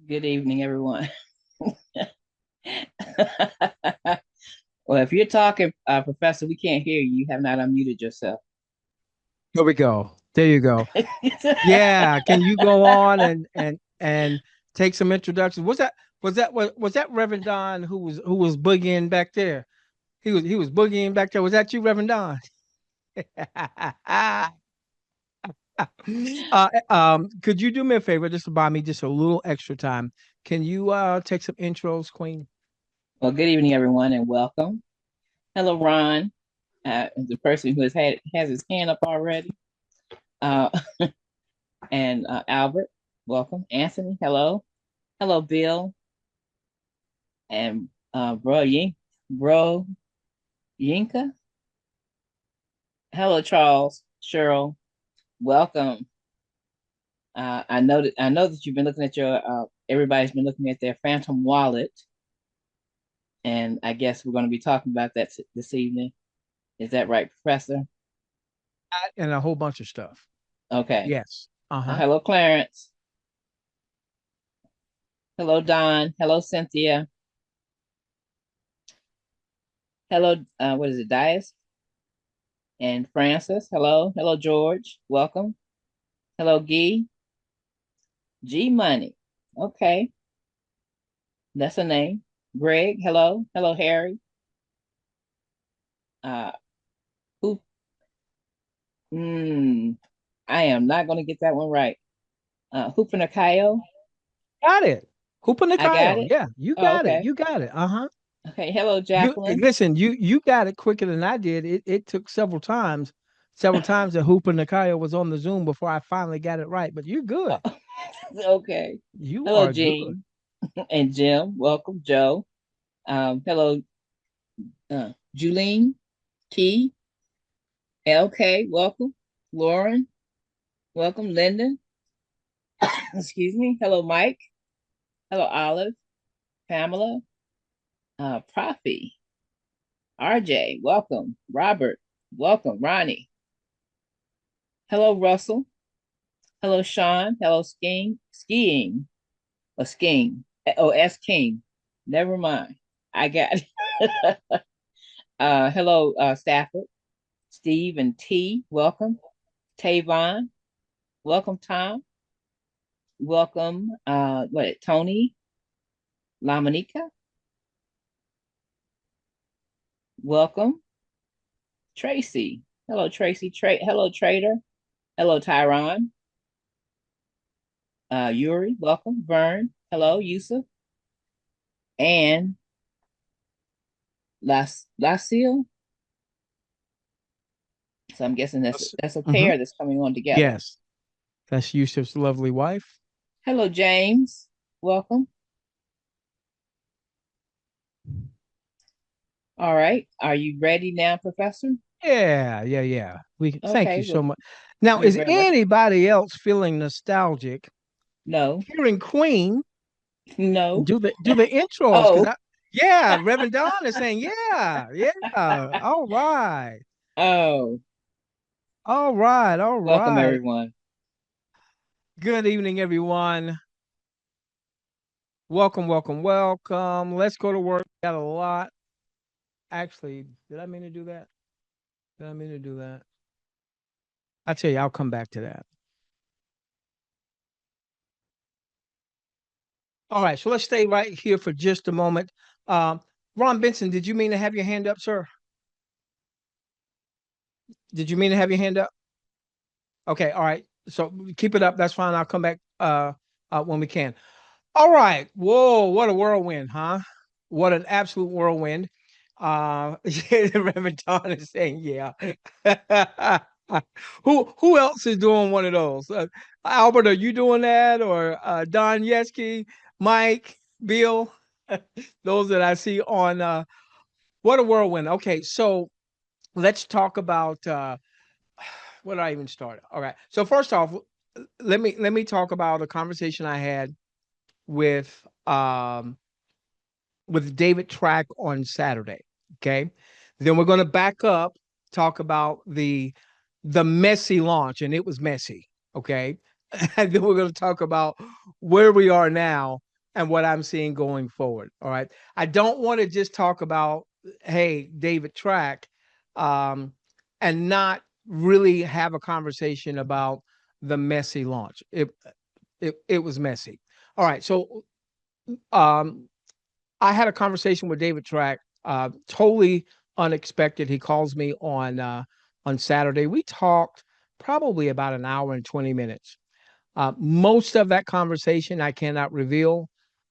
Good evening, everyone. Well, if you're talking, Professor, we can't hear you. You have not unmuted yourself. Here we go. There you go. Yeah, can you go on and take some introductions? Was that Reverend Don who was boogieing back there? He was boogieing back there. Was that you, Reverend Don? Could you do me a favor just to buy me just a little extra time? Can you take some intros, Queen? Well, good evening, everyone, and welcome. Hello, Ron, the person who has his hand up already, uh, and Albert. Welcome, Anthony. Hello, hello, Bill, and bro Yinka. Hello, Charles, Cheryl. Welcome. I know that you've been looking at your everybody's been looking at their phantom wallet, and I guess we're going to be talking about that this evening. Is that right, Professor? And a whole bunch of stuff. Okay. Yes. Uh-huh. Hello, Clarence. Hello, Don. Hello, Cynthia. Hello, what is it, Dias and Francis? Hello, hello, George. Welcome. Hello, G Money. Okay, that's a name. Greg. Hello, hello, Harry. Uh, who? Hmm. I am not going to get that one right. Hupinakayo. Got it. I got Hupanakai. it. Yeah, you Oh, got it. okay. You got it. Uh-huh. Okay. Hello, You Jacqueline. listen, you got it quicker than I did. It took several times that Hooper Nakaya was on the Zoom before I finally got it right. But you're good. Okay. You Hello, are good. Jean and Jim. Welcome, Joe. Hello, Julene, Key, LK. Welcome, Lauren. Welcome, Lyndon. Excuse me. Hello, Mike. Hello, Olive, Pamela, Profi, RJ. Welcome, Robert. Welcome, Ronnie. Hello, Russell. Hello, Sean. Hello, skiing. Oh, S King. Never mind. I got it. Hello, Stafford, Steve, and T. Welcome, Tavon. Welcome, Tom. Welcome, Tony, Lamanika. Welcome, Tracy. Hello, Tracy. Hello, Trader. Hello, Tyron. Yuri. Welcome, Vern. Hello, Yusuf. And Lasil. So I'm guessing that's a Hmm. pair that's coming on together. Yes, that's Yusuf's lovely wife. Hello, James. Welcome. All right. Are you ready now, Professor? Yeah, yeah, yeah. We thank you Okay. so Well, much. Now, you're is very much anybody else feeling nostalgic no, hearing Queen no. do the intros? Because Oh, yeah, Reverend Don is saying, yeah, yeah. All right. oh. All right, all Welcome, right. everyone. Good evening, everyone. Welcome, welcome, welcome. Let's go to work. Got a lot. Actually, did I mean to do that? Did I mean to do that? I tell you, I'll come back to that. All right, so let's stay right here for just a moment. Um, Ron Benson, did you mean to have your hand up, sir? Did you mean to have your hand up? Okay, all right. So keep it up. That's fine. I'll come back when we can. All right. Whoa, what a whirlwind, huh? What an absolute whirlwind. Reverend Don is saying, yeah. Who else is doing one of those? Albert, are you doing that? Or Don Yeski, Mike, Bill? Those that I see on what a whirlwind. Okay, so let's talk about where did I even start? All right. So first off, let me talk about a conversation I had with David Track on Saturday. Okay. Then we're going to back up, talk about the messy launch, and it was messy. Okay. And then we're going to talk about where we are now and what I'm seeing going forward. All right. I don't want to just talk about, hey, David Track, um, and not really have a conversation about the messy launch. It was messy. All right. So um, I had a conversation with David Track, totally unexpected. He calls me on Saturday. We talked probably about an hour and 20 minutes. Most of that conversation I cannot reveal.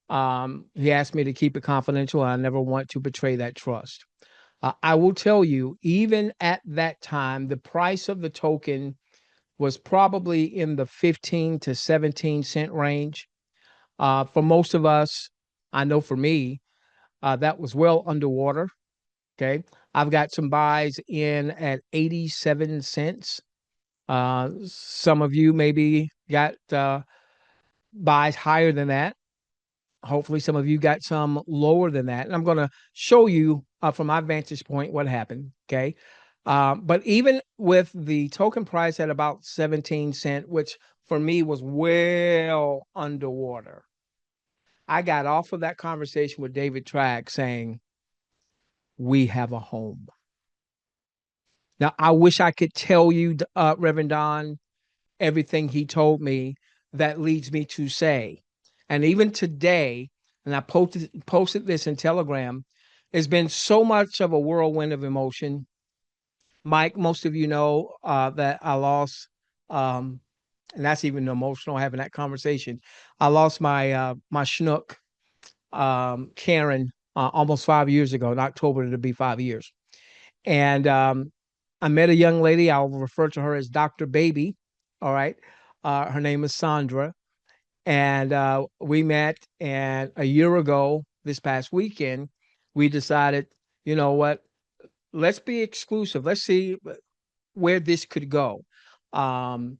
He asked me to keep it confidential. I never want to betray that trust. I will tell you, even at that time, the price of the token was probably in the 15 to 17 cent range. For most of us, I know for me, that was well underwater. Okay. I've got some buys in at 87 cents. Some of you maybe got buys higher than that. Hopefully, some of you got some lower than that. And I'm going to show you from my vantage point what happened. Okay. But even with the token price at about 17 cent, which for me was well underwater, I got off of that conversation with David Track saying, we have a home. Now, I wish I could tell you, Reverend Don, everything he told me that leads me to say. And even today, and I posted this in Telegram, it's been so much of a whirlwind of emotion. Mike, most of you know that I lost, um, and that's even emotional having that conversation. I lost my schnook, Karen, almost 5 years ago. In October, it'll be 5 years. And I met a young lady. I'll refer to her as Dr. Baby. All right. Her name is Sandra. And we met. And a year ago, this past weekend, we decided, you know what? Let's be exclusive. Let's see where this could go. Um,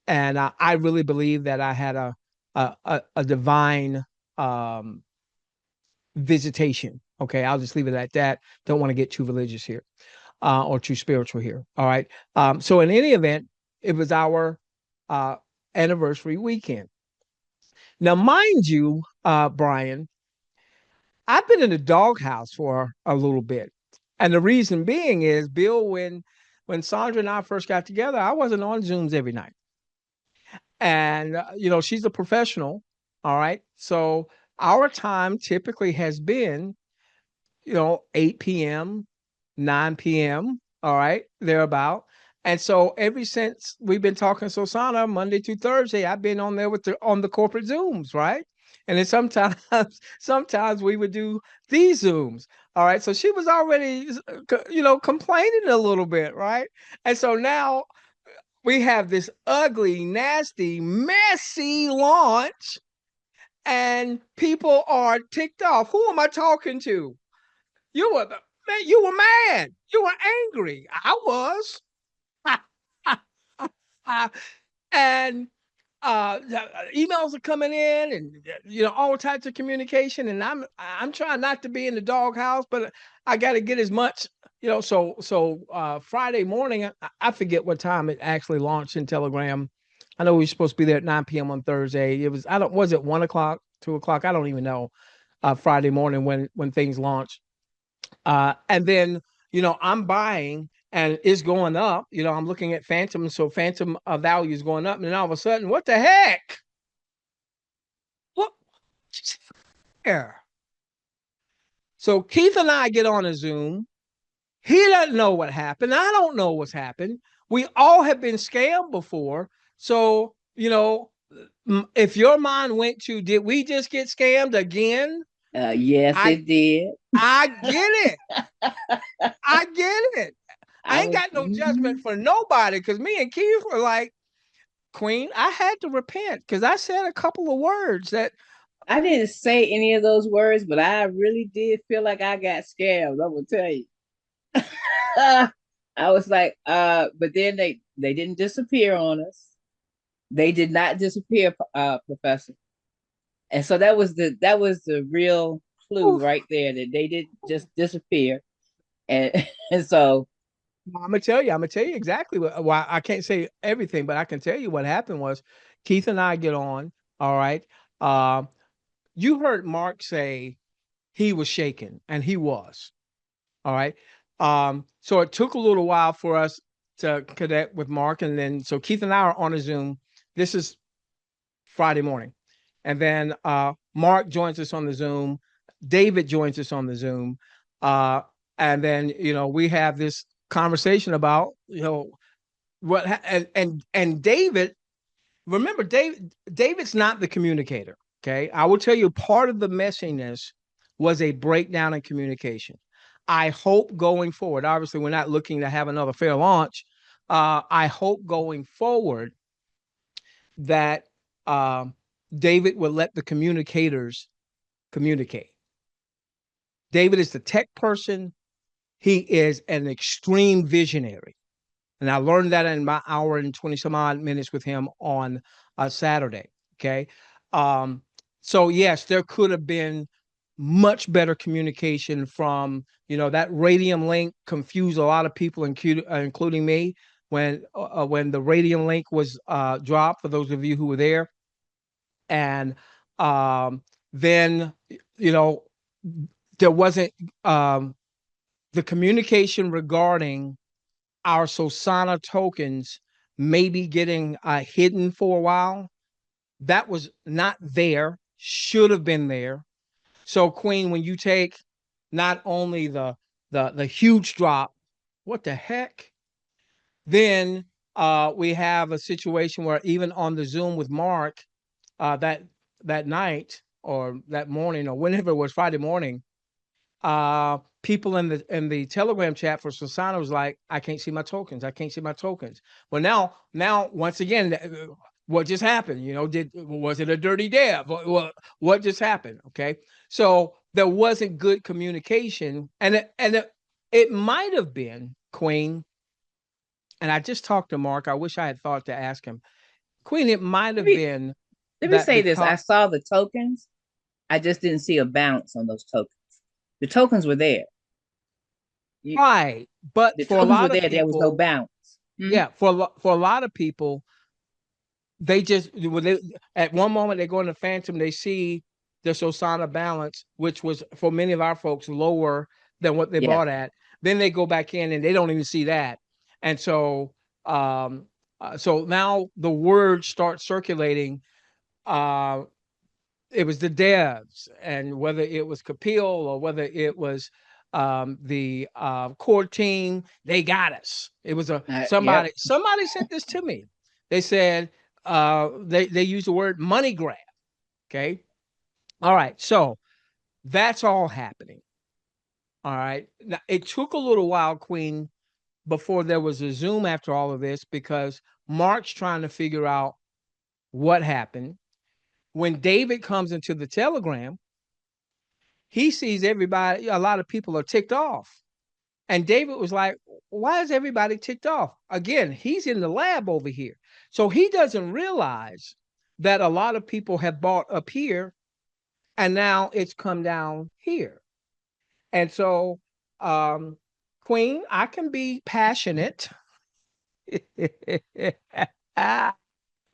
and I really believe that I had a divine um, visitation. Okay. I'll just leave it at that. Don't want to get too religious here. Or too spiritual here. All right. So in any event, it was our uh, anniversary weekend. Now, mind you, Brian, I've been in the doghouse for a little bit, and the reason being is, Bill, when Sandra and I first got together, I wasn't on Zooms every night, and she's a professional. All right, so our time typically has been 8 p.m., 9 p.m., all right, thereabout. And so ever since we've been talking Sosana Monday to Thursday, I've been on there on the corporate Zooms, right? And then sometimes sometimes we would do these Zooms. All right. So she was already complaining a little bit, right? And so now we have this ugly, nasty, messy launch, and people are ticked off. Who am I talking to? You were man, you were mad. You were angry. I was. And emails are coming in, and all types of communication, and I'm trying not to be in the doghouse, but I got to get as much. So Friday morning, I forget what time it actually launched in Telegram. I know we were supposed to be there at 9 p.m. on Thursday. It was, I don't, was it 1 o'clock, 2 o'clock? I don't even know. Friday morning when things launched. And then, I'm buying and it's going up. I'm looking at Phantom. So Phantom value is going up. And then all of a sudden, what the heck? What? Here. So Keith and I get on a Zoom. He doesn't know what happened. I don't know what's happened. We all have been scammed before. So, if your mind went to, did we just get scammed again? Yes, I it did. I get it. I get it. I I ain't was. got no judgment for nobody, because me and Keith were like, Queen, I had to repent because I said a couple of words that I didn't say any of those words, but I really did feel like I got scammed. I will tell you. I was like, but then they didn't disappear on us. They did not disappear, Professor. And so that was the real clue oof, right there, that they didn't just disappear. And and so I'm gonna tell you exactly why. I can't say everything, but I can tell you what happened was Keith and I get on. All right. Uh, you heard Mark say he was shaken, and he was. All right. So it took a little while for us to connect with Mark, and then so Keith and I are on a Zoom. This is Friday morning, and then Mark joins us on the Zoom. David joins us on the Zoom, uh, and then we have this conversation about what and David. Remember, David's not the communicator. Okay, I will tell you part of the messiness was a breakdown in communication. I hope going forward, obviously, we're not looking to have another fair launch. I hope going forward that um, David will let the communicators communicate. David is the tech person. He is an extreme visionary. And I learned that in my hour and 20 some odd minutes with him on Saturday. Okay. Um, so, yes, there could have been much better communication from, that radium link confused a lot of people, including me, when the radium link was dropped, for those of you who were there. And then, you know, there wasn't the communication regarding our Sosana tokens maybe getting hidden for a while. That was not there, should have been there. So, Queen, when you take not only the huge drop, what the heck? Then we have a situation where even on the Zoom with Mark that night or that morning or whenever it was, Friday morning, people in the Telegram chat for Sosana was like, I can't see my tokens. I can't see my tokens. Well, now once again, what just happened? Was it a dirty dev? What just happened? Okay, so there wasn't good communication, and it might have been, Queen. And I just talked to Mark. I wish I had thought to ask him, Queen. It might Let have me been let me that say this. because I saw the tokens. I just didn't see a bounce on those tokens. The tokens were there. You, right, but the for a tokens were lot of there. There was no people, bounce. Hmm? yeah, for a lot of people, they just when they at one moment they go into Phantom, they see the Sosana balance, which was for many of our folks lower than what they Yeah. bought at. Then they go back in and they don't even see that, and um, so now the word starts circulating. Uh, it was the devs, and whether it was Kapil or whether it was the core team, they got us. It was a Yep. somebody sent this to me. They said they used the word money grab. Okay, all right, so that's all happening. All right, now it took a little while, Queen, before there was a Zoom after all of this because Mark's trying to figure out what happened. When David comes into the Telegram, he sees everybody, a lot of people are ticked off. And David was like, why is everybody ticked off? Again, he's in the lab over here. So he doesn't realize that a lot of people have bought up here and now it's come down here. And so, um, Queen, I can be passionate.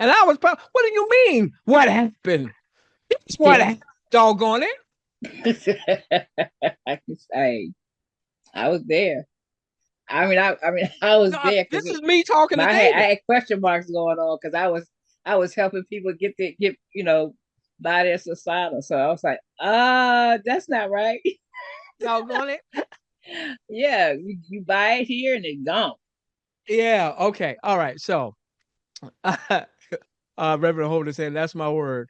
And I was, what do you mean? What happened? It's what happened, doggone it. I, I was there. I was No, there because this is me talking to I David. had question marks going on because I was helping people get buy their Sosana. So I was like, that's not right. Doggone it. Yeah, you buy it here and it's gone. Yeah. Okay. All right. So, Reverend Holder saying that's my word.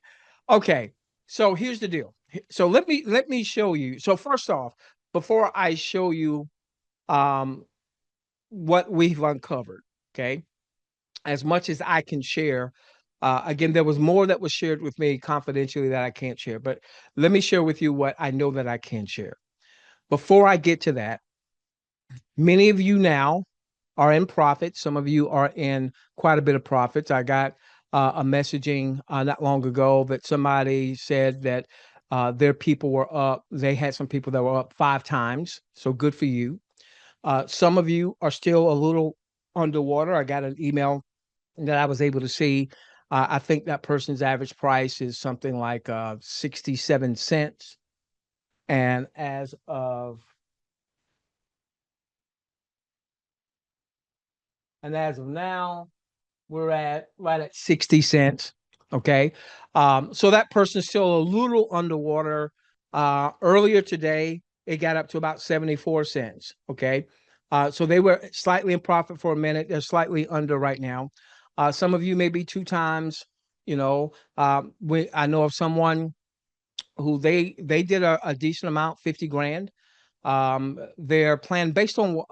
Okay. So here's the deal. So let me show you. So first off, before I show you um what we've uncovered, okay, as much as I can share. Again, there was more that was shared with me confidentially that I can't share, but let me share with you what I know that I can share. Before I get to that, many of you now are in profits. Some of you are in quite a bit of profits. I got a messaging not long ago that somebody said that their people were up. They had some people that were up 5 times. So good for you. Some of you are still a little underwater. I got an email that I was able to see. I think that person's average price is something like 67 cents. And as of now, we're at right at 60 cents. Okay. So that person's still a little underwater. Earlier today, it got up to about 74 cents. Okay. So they were slightly in profit for a minute. They're slightly under right now. Some of you may be two times, I know of someone who they did a decent amount, 50 grand. Their plan based on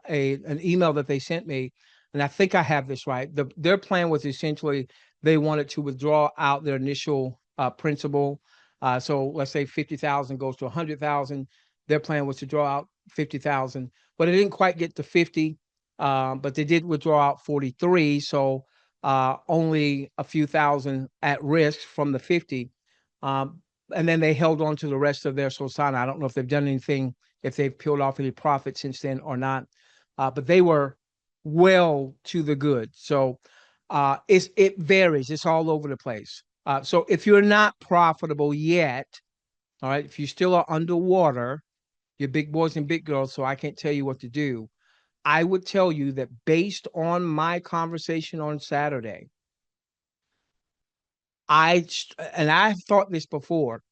an email that they sent me, and I think I have this right. Their plan was essentially they wanted to withdraw out their initial principal. So let's say 50,000 goes to 100,000. Their plan was to draw out 50,000, but it didn't quite get to 50. But they did withdraw out 43, so only a few thousand at risk from the 50. Um, and then they held on to the rest of their Sosana. I don't know if they've done anything, if they've peeled off any profit since then or not, but they were well to the good. So it varies. It's all over the place. So if you're not profitable yet, all right, if you still are underwater, you're big boys and big girls, so I can't tell you what to do. I would tell you that based on my conversation on Saturday, and I've thought this before,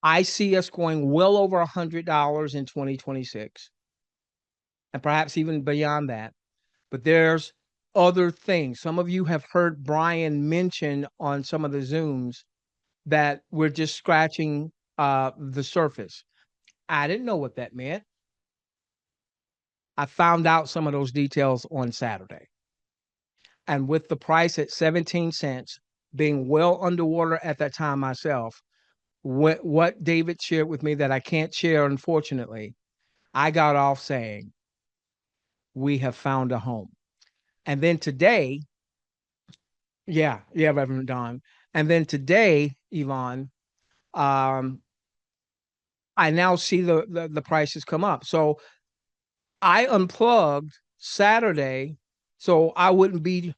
I see us going well over $100 in 2026, and perhaps even beyond that. But there's other things. Some of you have heard Brian mention on some of the Zooms that we're just scratching the surface. I didn't know what that meant. I found out some of those details on Saturday. And with the price at 17 cents, being well underwater at that time myself, what David shared with me that I can't share, unfortunately, I got off saying, we have found a home. And then today, yeah, Reverend Don. And then today, Yvonne, um, I now see the prices come up. So I unplugged Saturday so I wouldn't be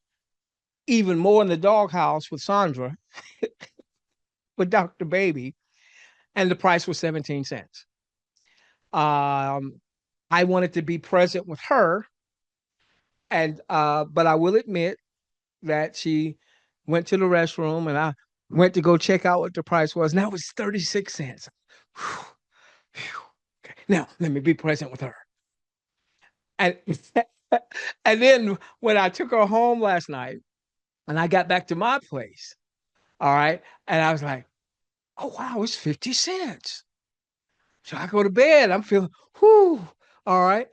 even more in the doghouse with Sandra, with Dr. Baby, and the price was 17 cents. I wanted to be present with her, and but I will admit that she went to the restroom and I went to go check out what the price was. Now it's 36 cents. Whew, whew. Okay. Now let me be present with her. And and then when I took her home last night and I got back to my place, all right, and I was like, oh wow, it's 50 cents. So I go to bed. I'm feeling, whoo, all right.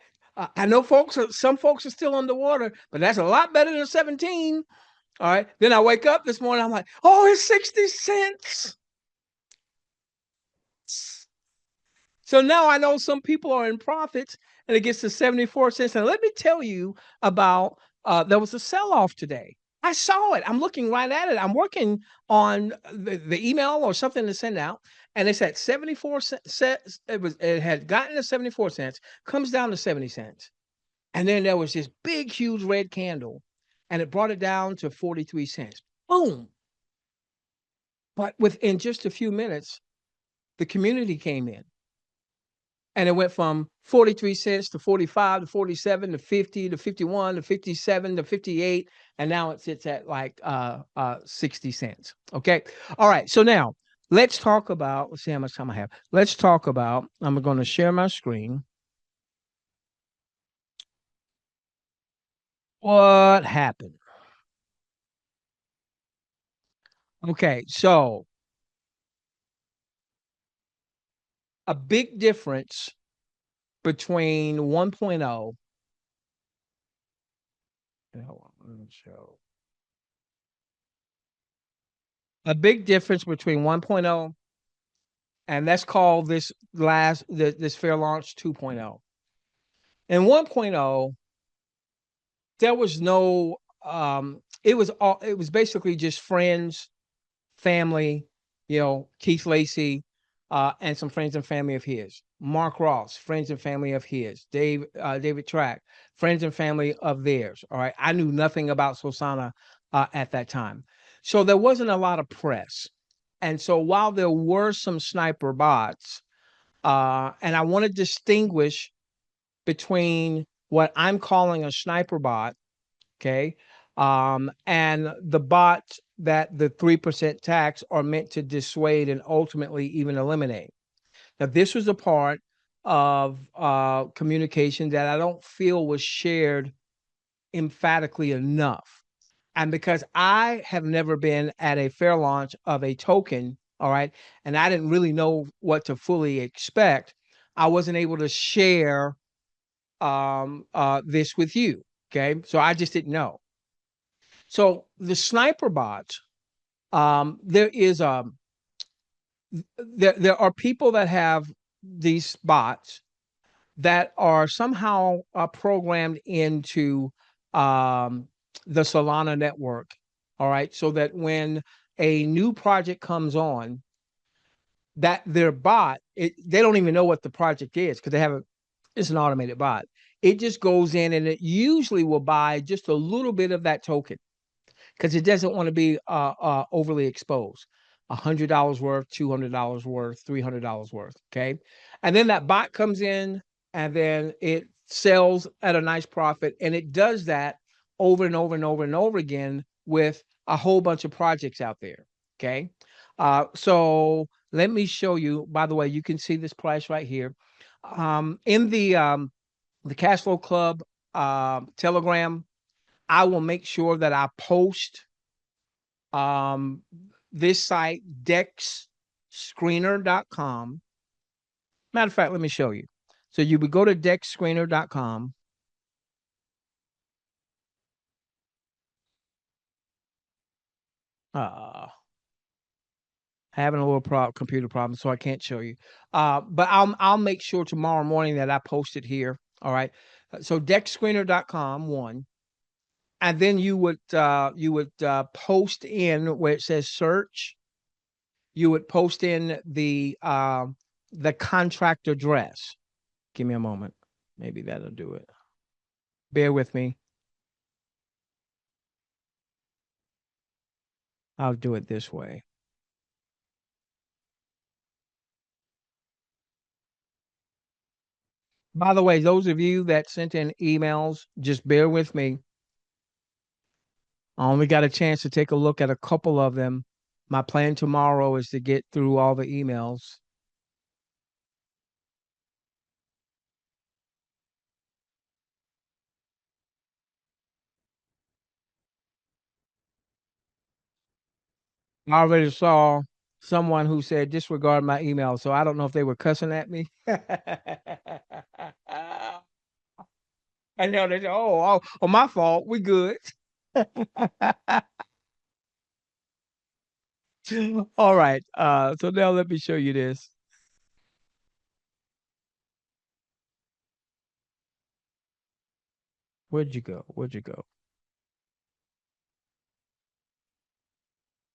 I know some folks are still underwater, but that's a lot better than 17. All right. Then I wake up this morning. I'm like, oh, it's 60 cents. So now I know some people are in profits and it gets to 74 cents. And let me tell you about there was a sell off today. I saw it. I'm looking right at it. I'm working on the email or something to send out. And it's at 74 cents. It had gotten to 74 cents, comes down to 70 cents. And then there was this big, huge red candle, and it brought it down to 43 cents. Boom. But within just a few minutes, the community came in and it went from 43 cents to 45 to 47 to 50 to 51 to 57 to 58. And now it sits at like 60 cents. Okay. All right. So now let's talk about, let's see how much time I have. Let's talk about, I'm going to share my screen. What happened? Okay. So a big difference between 1.0. A big difference between 1.0 and let's call this fair launch 2.0. In 1.0, there was no it was basically just friends, family, Keith Lacey, and some friends and family of his. Mark Ross, friends and family of his. David Track, friends and family of theirs. All right. I knew nothing about Sosana at that time. So there wasn't a lot of press. And so while there were some sniper bots, and I want to distinguish between what I'm calling a sniper bot, okay, and the bots that the 3% tax are meant to dissuade and ultimately even eliminate. Now, this was a part of communication that I don't feel was shared emphatically enough. And because I have never been at a fair launch of a token, all right, and I didn't really know what to fully expect, I wasn't able to share this with you. Okay. So I just didn't know. So the sniper bots, there is there are people that have these bots that are somehow programmed into um, the Solana network. All right, so that when a new project comes on, that their bot, they don't even know what the project is because they haven't. It's an automated bot. It just goes in and it usually will buy just a little bit of that token because it doesn't want to be overly exposed. $100 worth, $200 worth, $300 worth. Okay. And then that bot comes in and then it sells at a nice profit. And it does that over and over and over and over again with a whole bunch of projects out there. Okay. So let me show you. By the way, you can see this price right here. In the Cash Flow Club Telegram, I will make sure that I post um, this site, dexscreener.com. Matter of fact, let me show you. So you would go to dexscreener.com. Uh, having a little computer problem, so I can't show you. But I'll make sure tomorrow morning that I post it here. All right. So dexscreener.com, one. And then you would post in where it says search. You would post in the contract address. Give me a moment. Maybe that'll do it. Bear with me. I'll do it this way. By the way, those of you that sent in emails, just bear with me. I only got a chance to take a look at a couple of them. My plan tomorrow is to get through all the emails. I already saw someone who said disregard my email, so I don't know if they were cussing at me. I know they said, oh, my fault. We good. All right. So now let me show you this. Where'd you go? Where'd you go?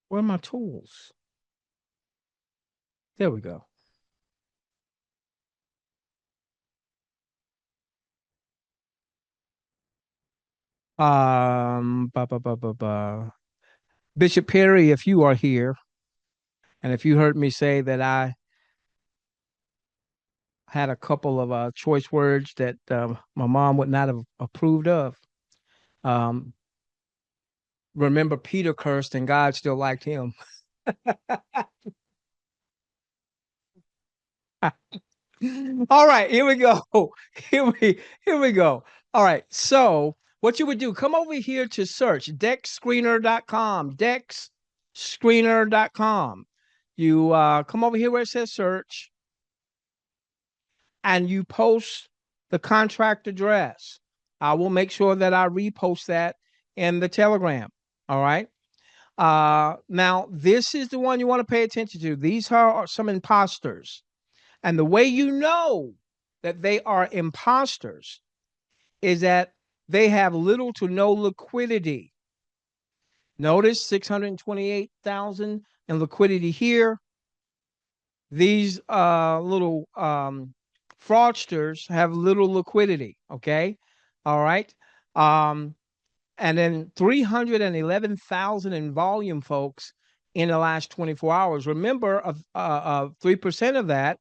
Where are my tools? There we go. Ba, ba, ba, ba, ba. Bishop Perry, if you are here, and if you heard me say that I had a couple of choice words that my mom would not have approved of, um, remember Peter cursed and God still liked him. All right, here we go. Here we go. All right. So what you would do, come over here to search dexscreener.com. Dexscreener.com. You come over here where it says search and you post the contract address. I will make sure that I repost that in the Telegram. All right. Now this is the one you want to pay attention to. These are some imposters. And the way you know that they are imposters is that they have little to no liquidity. Notice 628,000 in liquidity here. these little fraudsters have little liquidity. Okay, all right. Um, and then 311,000 in volume, folks, in the last 24 hours. Remember, 3% of that,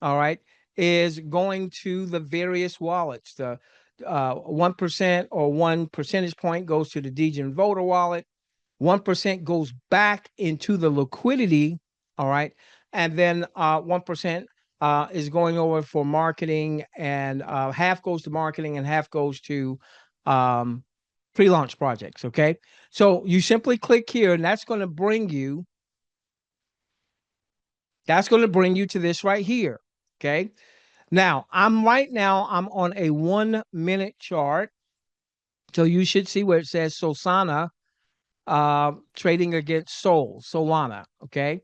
all right, is going to the various wallets. The 1% or 1 percentage point goes to the Degen voter wallet. 1% goes back into the liquidity, all right, and then 1% is going over for marketing, and half goes to marketing and half goes to um, pre-launch projects. Okay, so you simply click here, and that's going to bring you to this right here. Okay, now I'm on a 1 minute chart, so you should see where it says Sosana trading against Solana. Okay.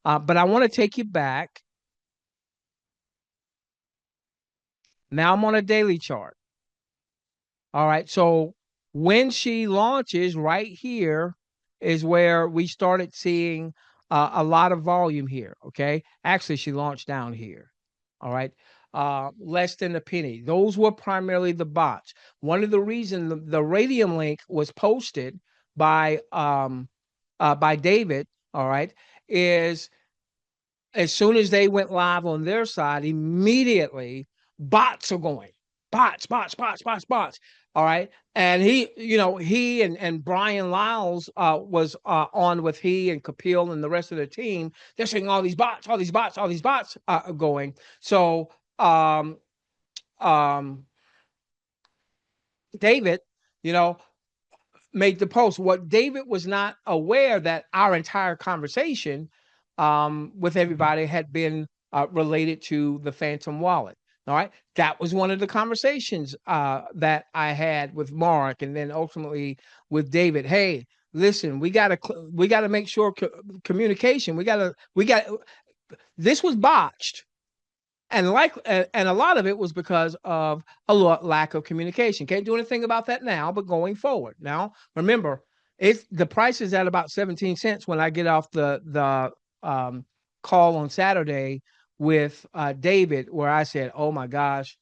But I want to take you back. Now I'm on a daily chart. All right. So when she launches right here is where we started seeing a lot of volume here. Okay. Actually, she launched down here. All right. Less than a penny. Those were primarily the bots. One of the reasons the Radium link was posted by David, all right, is as soon as they went live on their side, immediately bots are going. Bots. All right. And he and Brian Lyles was on with he and Kapil and the rest of the team. They're saying all these bots are going. So um, um, David, you know, made the post. What David was not aware that our entire conversation with everybody had been related to the Phantom Wallet. All right, that was one of the conversations that I had with Mark, and then ultimately with David. Hey, listen, we got to make sure communication. We got this was botched, and a lot of it was because of lack of communication. Can't do anything about that now, but going forward. Now, remember, if the price is at about 17 cents when I get off the call on Saturday with David, where I said, "Oh my gosh,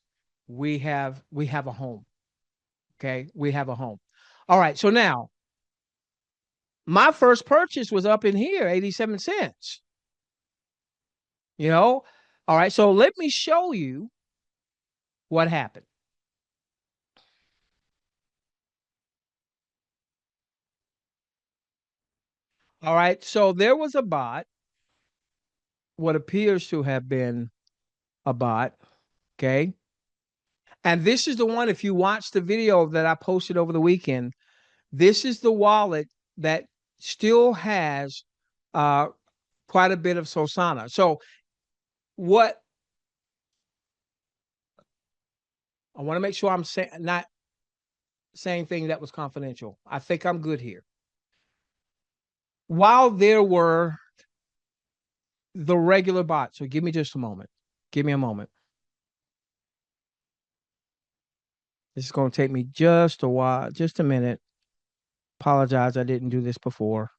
we have a home." Okay, we have a home. All right, so now my first purchase was up in here, 87 cents. You know, all right, so let me show you what happened. All right. So there was a bot, what appears to have been a bot. Okay. And this is the one, if you watch the video that I posted over the weekend, this is the wallet that still has uh, quite a bit of Sosana. So, what I want to make sure I'm not saying thing that was confidential. I think I'm good here. While there were the regular bots, so give me just a moment. Give me a moment. This is going to take me just a while, just a minute. Apologize, I didn't do this before.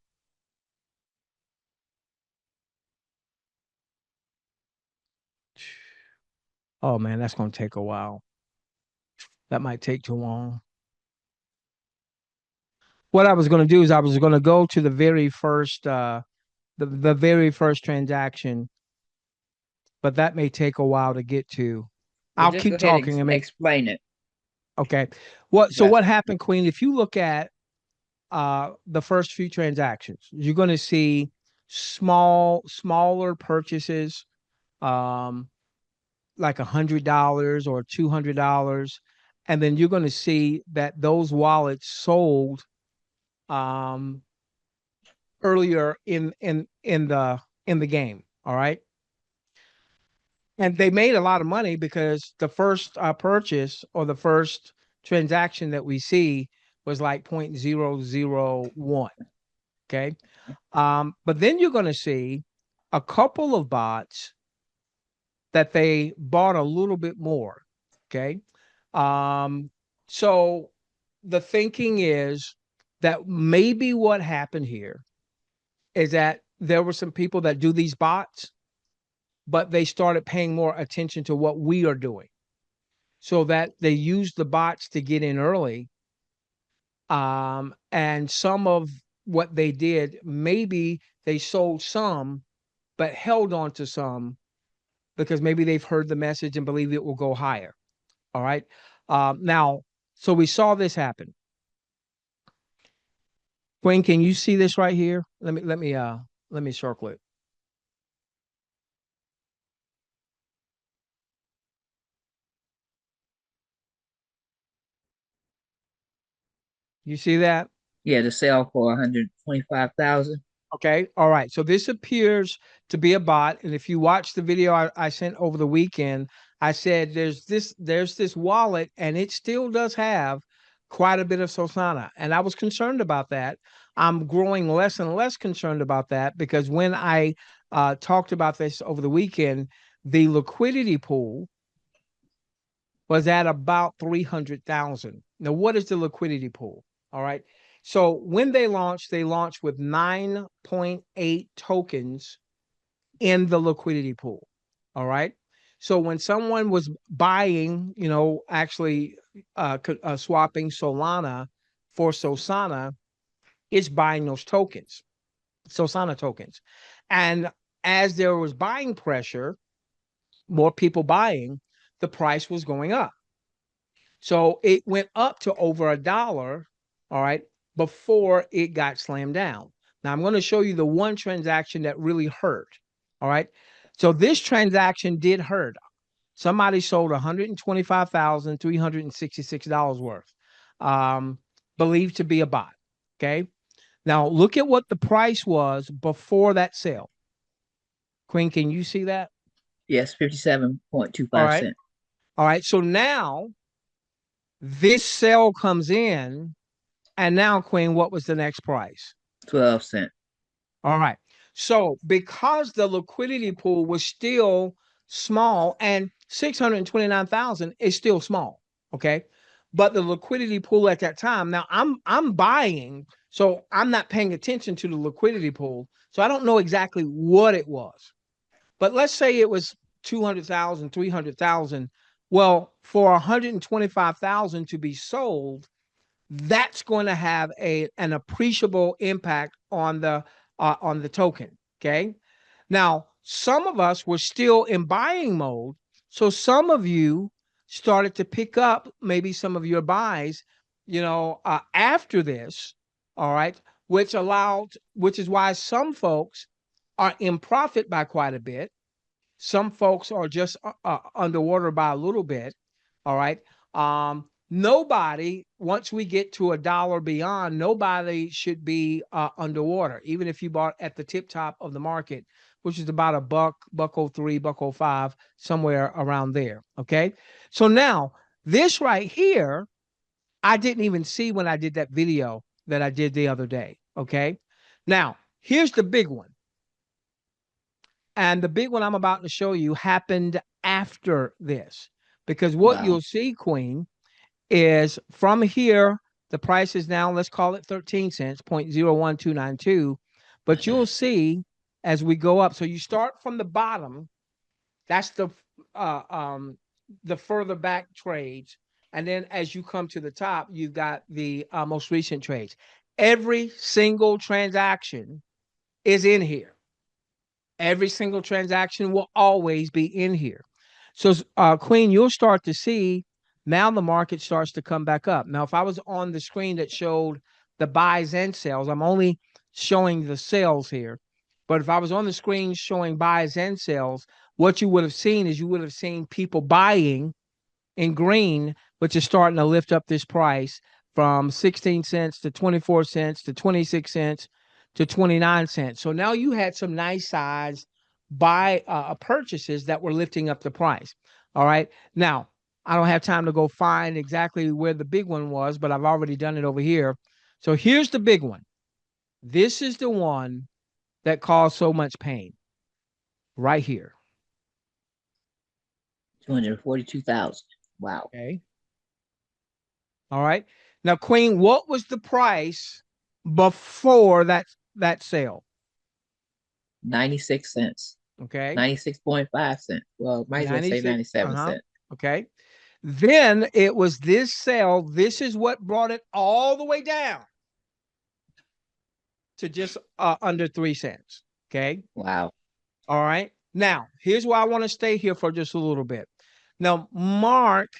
Oh man, that's going to take a while. That might take too long. What I was going to do is I was going to go to the very first transaction, but that may take a while to get to. Well, I'll just go keep ahead and talking and make explain it. okay. Yes. What happened, Queen? If you look at the first few transactions, you're going to see smaller purchases, um, like $100 or $200, and then you're going to see that those wallets sold um, earlier in the game. All right, and they made a lot of money because the first purchase or the first transaction that we see was like 0.001. Okay, but then you're going to see a couple of bots that they bought a little bit more. Okay. Um, so the thinking is that maybe what happened here is that there were some people that do these bots but they started paying more attention to what we are doing, so that they used the bots to get in early. And some of what they did, maybe they sold some, but held on to some because maybe they've heard the message and believe it will go higher. All right. Now, so we saw this happen. Quinn, can you see this right here? Let me circle it. You see that? Yeah, to sell for 125,000. Okay. All right. So this appears to be a bot. And if you watch the video I sent over the weekend, I said there's this wallet and it still does have quite a bit of Sosana. And I was concerned about that. I'm growing less and less concerned about that because when I talked about this over the weekend, the liquidity pool was at about 300,000. Now, what is the liquidity pool? All right. So when they launched with 9.8 tokens in the liquidity pool. All right. So when someone was buying, actually swapping Solana for Sosana, it's buying those tokens, Sosana tokens. And as there was buying pressure, more people buying, the price was going up. So it went up to over $1, all right, before it got slammed down. Now I'm going to show you the one transaction that really hurt. All right. So this transaction did hurt. Somebody sold $125,366 worth, believed to be a bot. Okay. Now look at what the price was before that sale. Queen, can you see that? Yes, All 57.25 right. cents. All right. So now this sale comes in. And now, Queen, what was the next price? 12 cents. All right. So because the liquidity pool was still small and 629,000 is still small, okay? But the liquidity pool at that time, now I'm buying, so I'm not paying attention to the liquidity pool. So I don't know exactly what it was. But let's say it was 200,000, 300,000. Well, for 125,000 to be sold, that's going to have an appreciable impact on the token. Okay. Now, some of us were still in buying mode, so some of you started to pick up maybe some of your buys, after this. All right, which is why some folks are in profit by quite a bit. Some folks are just underwater by a little bit. All right. Nobody, once we get to $1 beyond, nobody should be underwater, even if you bought at the tip top of the market, which is about a buck, $1.03, $1.05, somewhere around there. Okay. So now this right here, I didn't even see when I did that video that I did the other day. Okay. Now, here's the big one. And the big one I'm about to show you happened after this. Because what Wow. you'll see, Queen, is from here, the price is now, let's call it 13 cents, 0.01292. But you'll see as we go up. So you start from the bottom, that's uh, um, the further back trades. And then as you come to the top, you've got the most recent trades. Every single transaction is in here. Every single transaction will always be in here. So, Queen, you'll start to see now the market starts to come back up. Now, if I was on the screen that showed the buys and sales, I'm only showing the sales here. But if I was on the screen showing buys and sales, what you would have seen is you would have seen people buying in green, which is starting to lift up this price from 16 cents to 24 cents to 26 cents to 29 cents. So now you had some nice size buy purchases that were lifting up the price. All right. Now, I don't have time to go find exactly where the big one was, but I've already done it over here. So here's the big one. This is the one that caused so much pain right here. 242,000. Wow. Okay. All right. Now, Queen, what was the price before that sale? 96 cents. Okay. 96.5 cents. Well, might as well say 96. 97 Uh-huh. cents. Okay. Then it was this sale. This is what brought it all the way down to just under 3 cents. Okay. Wow. All right. Now, here's why I want to stay here for just a little bit. Now, Mark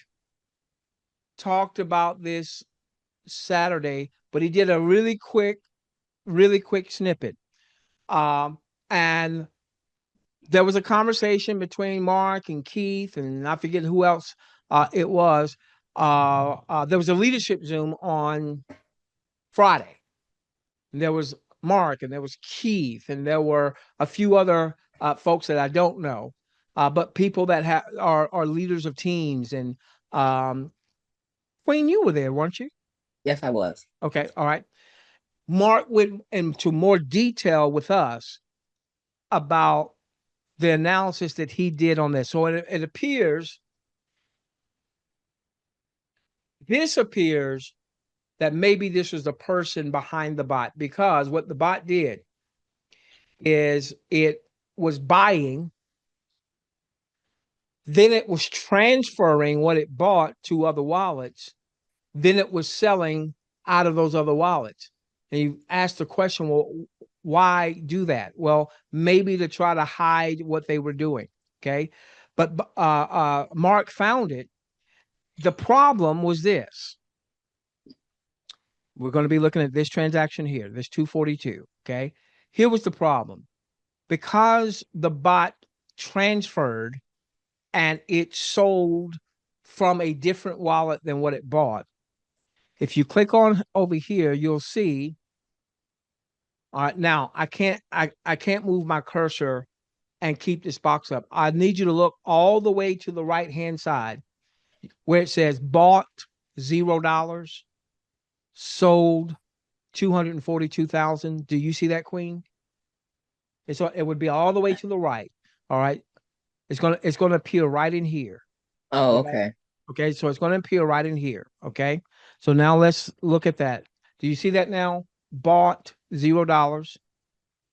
talked about this Saturday, but he did a really quick snippet. And there was a conversation between Mark and Keith, and I forget who else it was. There was a leadership Zoom on Friday. And there was Mark, and there was Keith, and there were a few other folks that I don't know, but people that are leaders of teams. And Queen, you were there, weren't you? Yes, I was. Okay, all right. Mark went into more detail with us about the analysis that he did on this. So it appears, this appears that maybe this was the person behind the bot, because what the bot did is it was buying, then it was transferring what it bought to other wallets, then it was selling out of those other wallets. And you ask the question, well, why do that? Well, maybe to try to hide what they were doing. Okay. But Mark found it. The problem was this. We're going to be looking at this transaction here, this 242. Okay. Here was the problem. Because the bot transferred and it sold from a different wallet than what it bought. If you click on over here, you'll see. All right, now I can't move my cursor and keep this box up. I need you to look all the way to the right hand side where it says bought $0, sold 242,000. Do you see that, Queen? It would be all the way to the right. All right. It's gonna appear right in here. Oh, All right. okay. Okay, so it's gonna appear right in here. Okay. So now let's look at that. Do you see that now? Bought $0,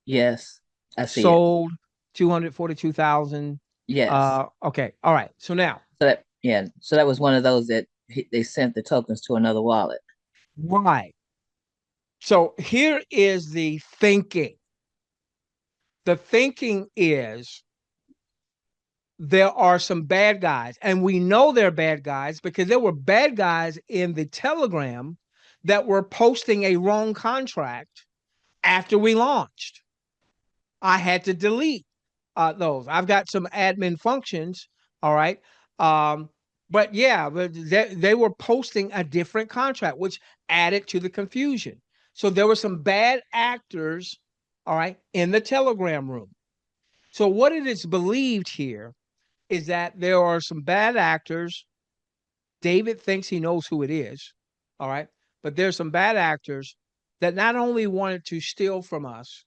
Yes, I see it. sold 242,000. Yes. Okay. All right. So now, So that, yeah. So that was one of those that they sent the tokens to another wallet. why? So here is the thinking. The thinking is there are some bad guys, and we know they're bad guys because there were bad guys in the Telegram that were posting a wrong contract after we launched. I had to delete those. I've got some admin functions. All right. Um, but yeah, but they were posting a different contract, which added to the confusion. So there were some bad actors, all right, in the Telegram room. So what it is believed here is that there are some bad actors. David thinks he knows who it is. All right. But there's some bad actors that not only wanted to steal from us,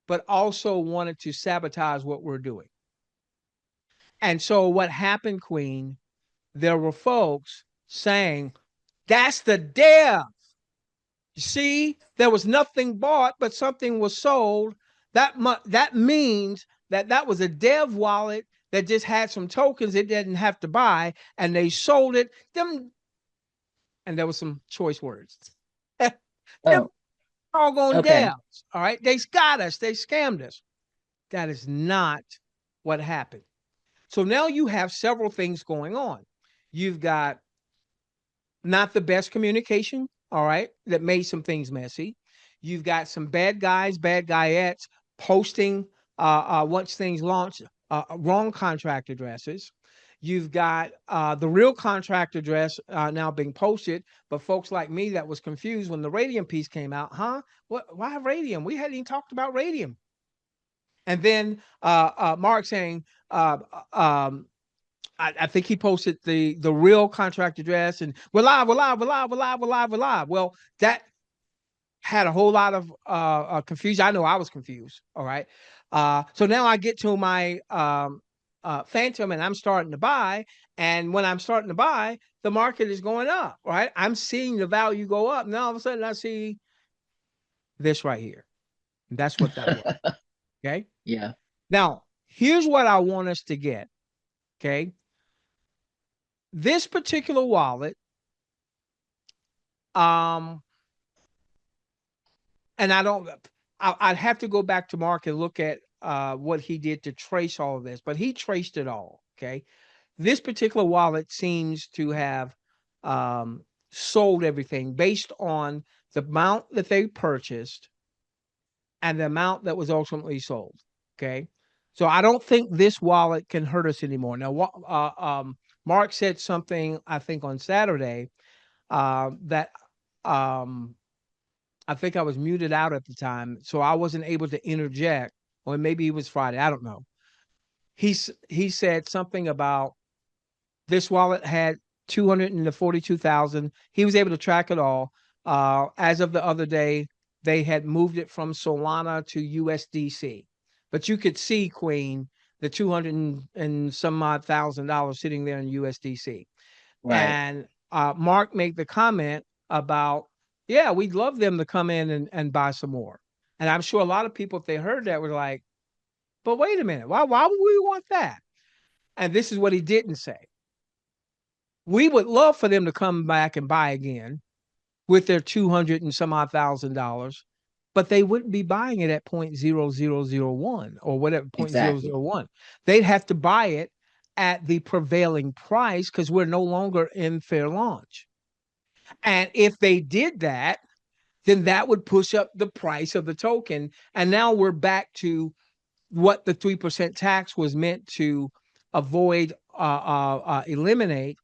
but also wanted to sabotage what we're doing. And so what happened, Queen, there were folks saying, that's the dev. You see, there was nothing bought, but something was sold. That means that was a dev wallet that just had some tokens it didn't have to buy, and they sold it. Them, and there was some choice words. Them Oh, doggone okay. devs. All right, they got us. They scammed us. That is not what happened. So now you have several things going on. You've got not the best communication, all right, that made some things messy. You've got some bad guys, bad guyettes posting once things launch, wrong contract addresses. You've got the real contract address now being posted, but folks like me that was confused when the Radium piece came out. Huh? What? Why Radium? We hadn't even talked about Radium. And then Mark saying, I think he posted the real contract address, and we're live, we're live, we're live, we're live, we're live, we're live. Well, that had a whole lot of confusion. I know I was confused. All right. So now I get to my Phantom, and I'm starting to buy. And when I'm starting to buy, the market is going up. Right. I'm seeing the value go up. Now all of a sudden I see this right here. And that's what that was. Okay. Yeah. Now, here's what I want us to get. Okay. This particular wallet, um, and I don't, I'd have to go back to Mark and look at what he did to trace all of this, but he traced it all. Okay. This particular wallet seems to have um, sold everything based on the amount that they purchased and the amount that was ultimately sold. Okay. So I don't think this wallet can hurt us anymore. Now, Mark said something, I think, on Saturday that um, I think I was muted out at the time. So I wasn't able to interject. Or maybe it was Friday. I don't know. He said something about this wallet had 242,000. He was able to track it all. As of the other day, they had moved it from Solana to USDC. But you could see, Queen, the 200 and some odd $1,000 sitting there in USDC. Right. And Mark made the comment about, yeah, we'd love them to come in and buy some more. And I'm sure a lot of people, if they heard that, were like, but wait a minute, why would we want that? And this is what he didn't say. We would love for them to come back and buy again with their 200 and some odd $1,000, but they wouldn't be buying it at 0.0001 or whatever, Exactly. 0.001. They'd have to buy it at the prevailing price because we're no longer in fair launch. And if they did that, then that would push up the price of the token. And now we're back to what the 3% tax was meant to avoid, eliminate,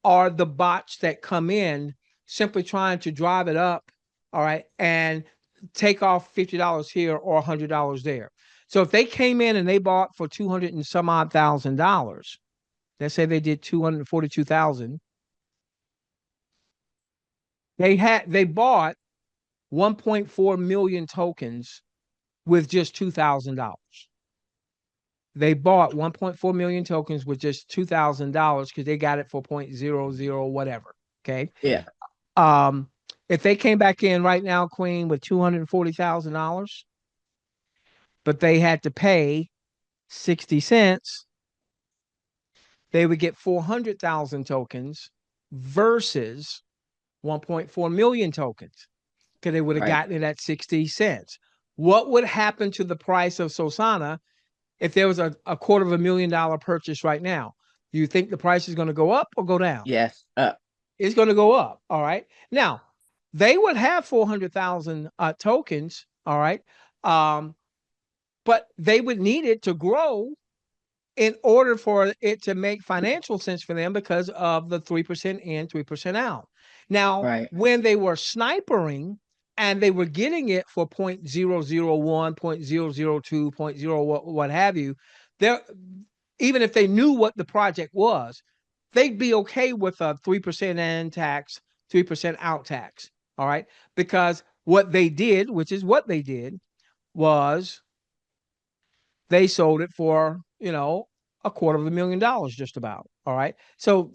are the bots that come in simply trying to drive it up, all right, and take off $50 here or $100 there. So if they came in and they bought for 200 and some odd $1,000, let's say they did 242,000, they bought 1.4 million tokens with just $2,000. They bought 1.4 million tokens with just $2,000 because they got it for 0.00 whatever. Okay. Yeah. Um, if they came back in right now, Queen, with $240,000, but they had to pay 60 cents, they would get 400,000 tokens versus 1.4 million tokens because they would have Right. gotten it at 60 cents. What would happen to the price of Sosana if there was a $250,000 purchase right now? Do you think the price is going to go up or go down? Yes. It's going to go up. All right. Now, they would have 400,000 tokens. All right. Um, but they would need it to grow in order for it to make financial sense for them because of the 3% in, 3% out. Now, Right. when they were snipering and they were getting it for 0.001, 0.002, 0.0 what have you, there, even if they knew what the project was, they'd be okay with a 3% in tax, 3% out tax. All right. Because what they did, which is what they did, was they sold it for, $250,000 just about. All right. So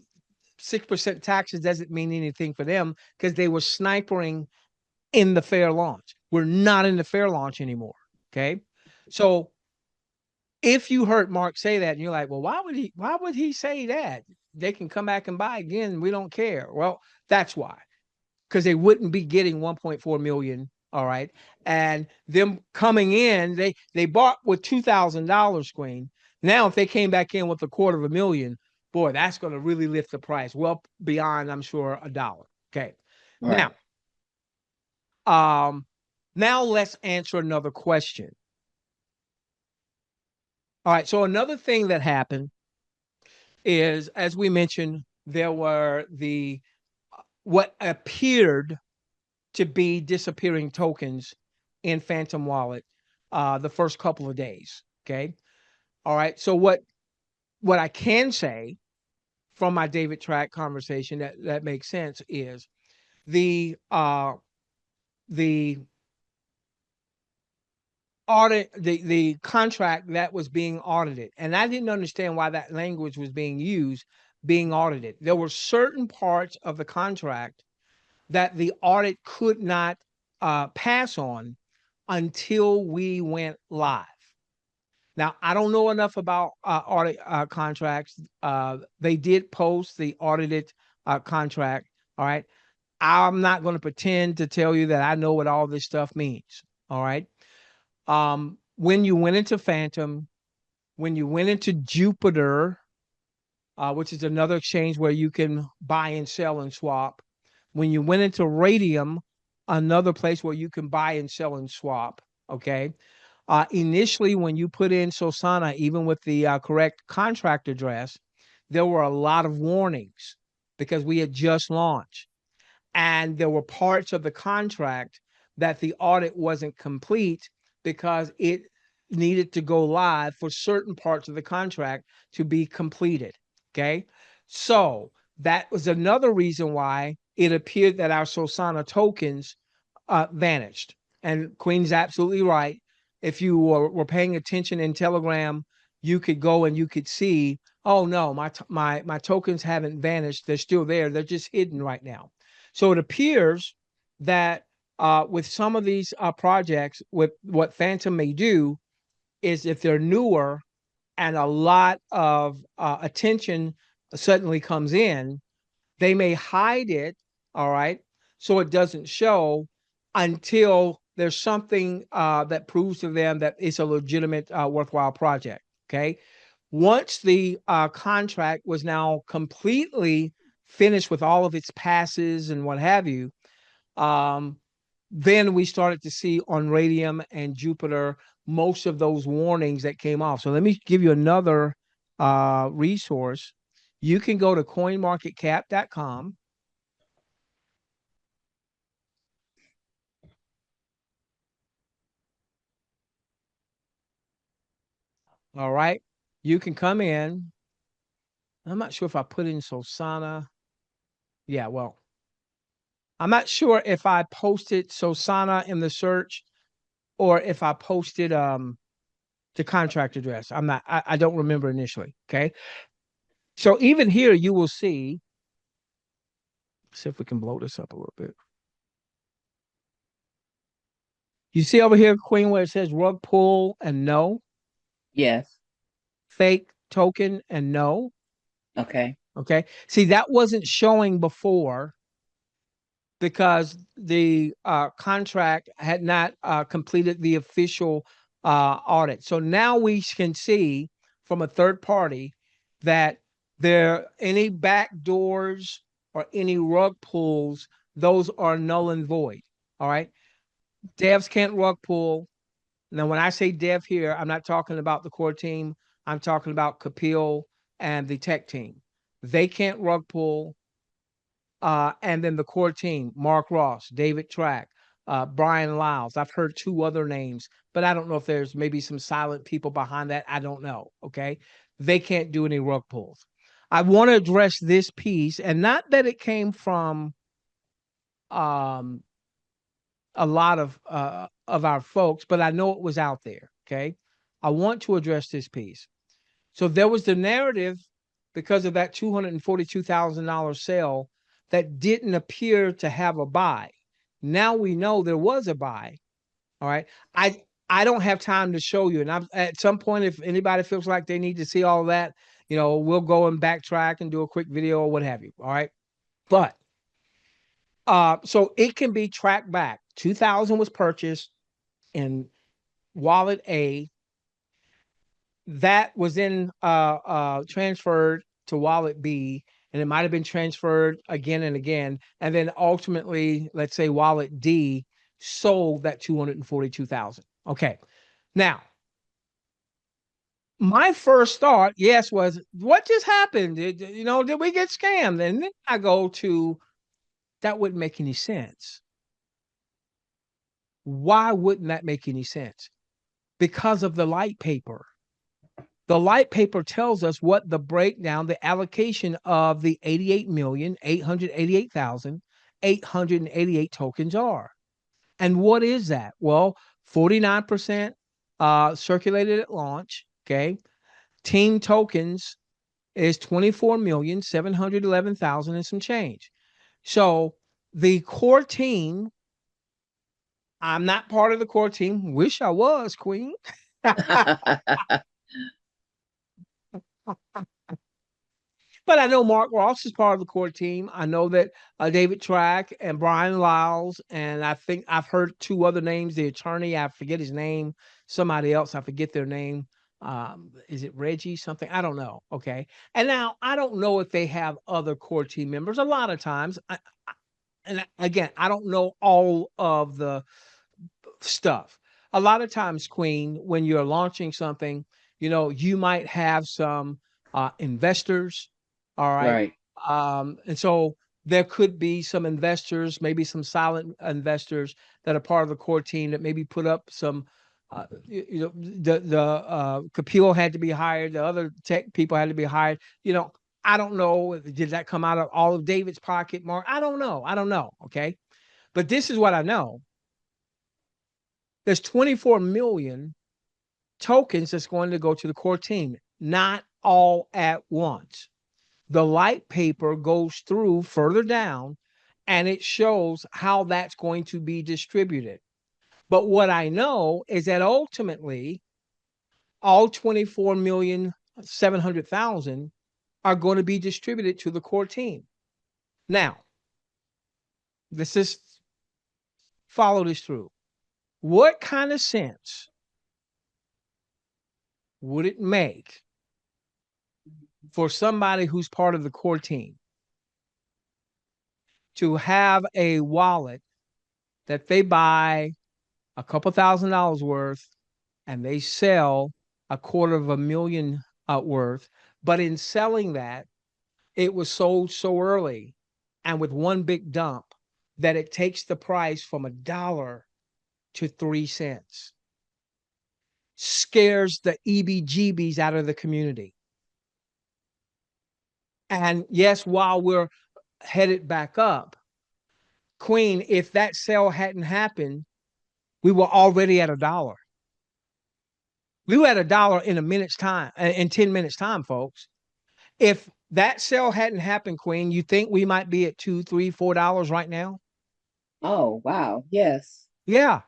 6% taxes doesn't mean anything for them because they were snipering in the fair launch. We're not in the fair launch anymore. Okay. So if you heard Mark say that and you're like, well, why would he say that? They can come back and buy again. We don't care. Well, that's why. Because they wouldn't be getting 1.4 million. All right. And them coming in, they bought with $2,000, Queen. Now, if they came back in with 250,000, boy, that's going to really lift the price well beyond, I'm sure, $1. Okay. Now, Right. um, now let's answer another question. All right. So another thing that happened is, as we mentioned, there were the what appeared to be disappearing tokens in Phantom Wallet the first couple of days. Okay. All right. So what I can say from my David Track conversation that makes sense is the audit the contract that was being audited, and I didn't understand why that language was being used, being audited. There were certain parts of the contract that the audit could not pass on until we went live. Now, I don't know enough about audit contracts. They did post the audited contract. All right. I'm not going to pretend to tell you that I know what all this stuff means. All right. When you went into Phantom, when you went into Jupiter, which is another exchange where you can buy and sell and swap. When you went into Radium, another place where you can buy and sell and swap. Okay. Initially, when you put in Sosana, even with the correct contract address, there were a lot of warnings because we had just launched. And there were parts of the contract that the audit wasn't complete because it needed to go live for certain parts of the contract to be completed. Okay. So that was another reason why it appeared that our Sosana tokens vanished. And Queen's absolutely right. If you were paying attention in Telegram, you could go and you could see, oh no, my tokens haven't vanished. They're still there. They're just hidden right now. So it appears that with some of these projects, with what Phantom may do is if they're newer and a lot of attention suddenly comes in, they may hide it, all right, so it doesn't show until there's something that proves to them that it's a legitimate, worthwhile project. Okay. Once the contract was now completely finished with all of its passes and what have you, um, then we started to see on Radium and Jupiter most of those warnings that came off. So let me give you another resource. You can go to coinmarketcap.com. All right. You can come in. I'm not sure if I put in Sosana. Yeah, well, I'm not sure if I posted Sosana in the search or if I posted the contract address. I don't remember initially. Okay. So even here you will see, see if we can blow this up a little bit. You see over here, Queen, where it says rug pull and no, Yes. fake token and no. Okay. Okay. See, that wasn't showing before because the contract had not completed the official audit. So now we can see from a third party that there any back doors or any rug pulls, those are null and void. All right. Devs can't rug pull. Now, when I say dev here, I'm not talking about the core team. I'm talking about Kapil and the tech team. They can't rug pull. And then the core team, Mark Ross, David Track, Brian Lyles. I've heard two other names, but I don't know if there's maybe some silent people behind that. I don't know. Okay. They can't do any rug pulls. I want to address this piece, and not that it came from um, a lot of our folks, but I know it was out there. Okay. I want to address this piece. So there was the narrative because of that $242,000 sale that didn't appear to have a buy. Now we know there was a buy. All right. I don't have time to show you. And I'm at some point, if anybody feels like they need to see all of that, we'll go and backtrack and do a quick video or what have you. All right. But so it can be tracked back. 2000 was purchased in wallet A. That was then transferred to wallet B, and it might have been transferred again and again. And then ultimately, let's say wallet D sold that 242,000. Okay. Now, my first thought, yes, was what just happened? Did we get scammed? And then I go to that wouldn't make any sense. Why wouldn't that make any sense? Because of the light paper. The light paper tells us what the breakdown, the allocation of the 88,888,888 tokens are. And what is that? Well, 49% circulated at launch. Okay. Team tokens is 24,711,000 and some change. So the core team, I'm not part of the core team. Wish I was, Queen. But I know Mark Ross is part of the core team. I know that David Track and Brian Lyles, and I think I've heard two other names. The attorney, I forget his name. Somebody else, I forget their name. Is it Reggie something? I don't know. Okay, and now I don't know if they have other core team members. A lot of times, and again, I don't know all of the stuff. A lot of times, Queen, when you're launching something, you might have some investors. All right. Right. And so there could be some investors, maybe some silent investors that are part of the core team that maybe put up some. The Capil had to be hired. The other tech people had to be hired. I don't know. Did that come out of all of David's pocket, Mark? I don't know. I don't know. Okay. But this is what I know. There's 24 million tokens that's going to go to the core team, not all at once. The light paper goes through further down and it shows how that's going to be distributed. But what I know is that ultimately, all 24,700,000 are going to be distributed to the core team. Now, let's just follow this through. What kind of sense would it make for somebody who's part of the core team to have a wallet that they buy a couple $1,000s worth and they sell a $250,000 worth, but in selling that, it was sold so early and with one big dump that it takes the price from $1 to 3 cents. Scares the EBGBs out of the community. And yes, while we're headed back up, Queen, if that sale hadn't happened, we were already at $1. We were at $1 in a minute's time, in 10 minutes time, folks. If that sale hadn't happened, Queen, you think we might be at $2, $3, $4 right now? Oh, wow. Yes. Yeah,